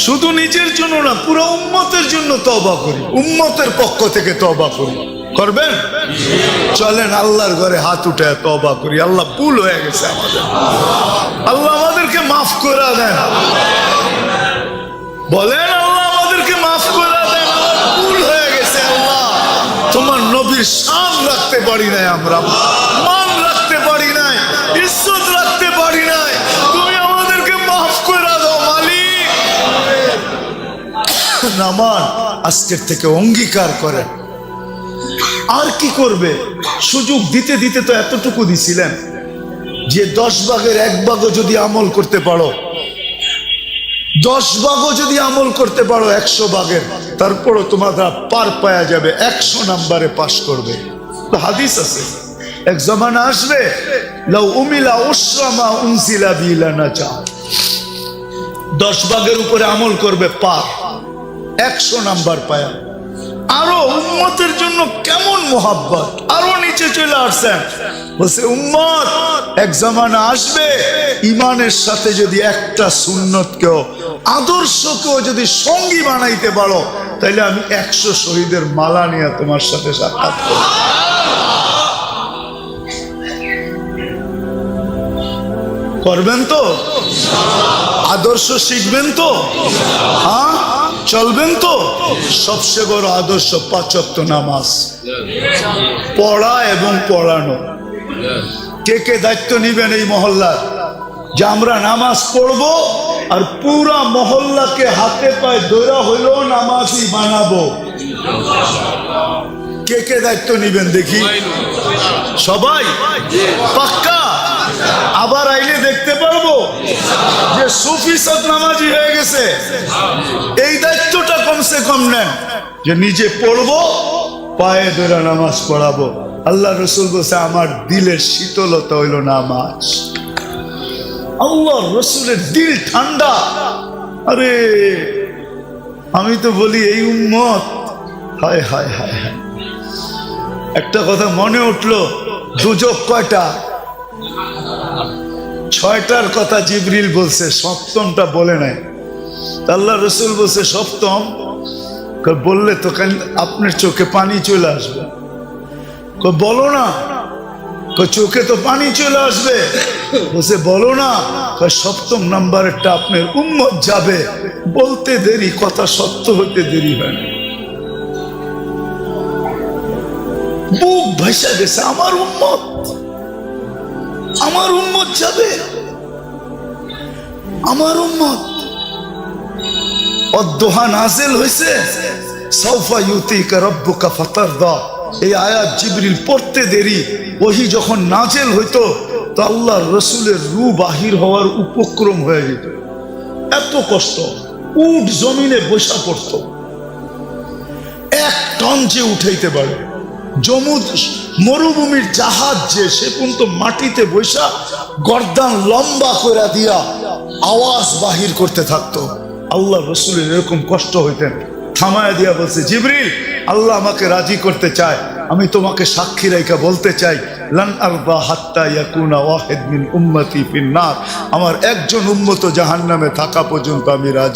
শুধু নিজের জন্য না, পুরো উম্মতের জন্য তওবা করি, উম্মতের পক্ষ থেকে তওবা করি। করবেন? চলেন আল্লাহর ঘরে হাত উঠে তওবা করি। আল্লাহ, ভুল হয়ে গেছে আমাদের, আল্লাহ আমাদেরকে মাফ করে দেন। বলেন, আল্লাহ আমাদেরকে মাফ করে দেন, আমার ভুল হয়ে গেছে। আল্লাহ, তোমার নবীর শান রাখতে পারি নাই, আমরা মান রাখতে পারি নাই, ইজ্জত রাখতে পারি নাই, তুমি আমাদেরকে মাফ করে দাও মালিক। নামান আজকের থেকে অঙ্গীকার করেন। আর কি করবে? সুযোগ দিতে দিতে তো এতটুকু দিছিলেন যে 10 ভাগের 1 ভাগও যদি আমল করতে পারো, 10 ভাগও যদি আমল করতে পারো 100 ভাগের, তারপরও তোমরা পার পাওয়া যাবে, 100 নম্বরে পাশ করবে। তো হাদিস আছে, এক জমানা আসবে, লাউ উমিলা উসরামা উনসিলা বিলানা চা, 10 ভাগের উপরে আমল করবে, পার 100 নাম্বার পায়া। আরো উম্মতের জন্য কেমন মোহাব্বত, আরো নিচে চলে আসছেন, বলছে উম্মত এক জামানা আসবে, ইমানের সাথে যদি একটা সুন্নতকেও, আদর্শকেও যদি সঙ্গী বানাইতে পারো, তাহলে আমি 100 শহীদের মালা নিয়ে তোমার সাথে সাক্ষাৎ করব। করবেন তো? আদর্শ শিখবেন তো? হ্যাঁ, চলবেন তো? সবচেয়ে বড় আদর্শ 5 ওয়াক্ত নামাজ পড়া এবং পড়ানো। কে কে দায়িত্ব নিবেন এই মহল্লার যে আমরা নামাজ পড়বো আর পুরা মহল্লাকে হাতে পায়ে ধরা হইলেও নামাজি বানাবো? কে কে দায়িত্ব নিবেন দেখি? সবাই পাক্কা? আবার আইলে দেখতে পারবো যে সুফি সব নামাজি হয়ে গেছে। এই দায়িত্বটা কমসে কম নেন যে নিজে পড়বো, পায়ে ধরে নামাজ পড়াবো। আল্লাহ রসুল বলছে আমার দিলের শীতলতা হইল নামাজ। আল্লাহ রসুলের দিল ঠান্ডা। আরে আমি তো বলি এই উম্মত, হায় হায় হায় হায়। একটা কথা মনে উঠলো, দুজক কয়টা? 6টার কথা জিবরিল বলছে, 7টা বলে নাই। আল্লাহ রসুল বলছে 7ম। বললে তো আপনার চোখে পানি চলে আসবে। বলো না। চোখে তো পানি চলে আসবে। বলছে বলো না। 7ম নাম্বারেরটা আপনার উম্মত যাবে। বলতে দেরি, কথা সত্য হইতে দেরি হয় না। বুক ভাসা গেছে, আমার উম্মত, আমার উম্মত যাবে, আমার উম্মত। অদ্দোহা নাজিল হয়েছে, সাউফা ইউতিকা রাব্বুকা ফাতারদা। এই আয়াত জিবরিল পড়তে দেরি, ওহি যখন নাজিল হইতো তো আল্লাহর রসুলের রূহ বাহির হওয়ার উপক্রম হয়ে যেত। এত কষ্ট, উট জমিনে বসা পড়তো, 1 টন যে উঠাইতে পারে। মরুভূমির জাহাজ যে, সে পর্যন্ত মাটিতে বৈশা গর্দান লম্বা করে দিয়া আওয়াজ বাহির করতে থাকতো। আল্লাহ রসুলের এরকম কষ্ট হইতেন, থামায়া দিয়া বলছে জিবরিল, আল্লাহ আমাকে রাজি করতে চায়, আমি তোমাকে সাক্ষী রেখা বলতে চাই, লান আরদা হাত্তা ইয়াকুনা ওয়াহিদ মিন উম্মতি ফিন নার, আমার একজন উম্মত জাহান্নামে থাকা পর্যন্ত আমি রাজি।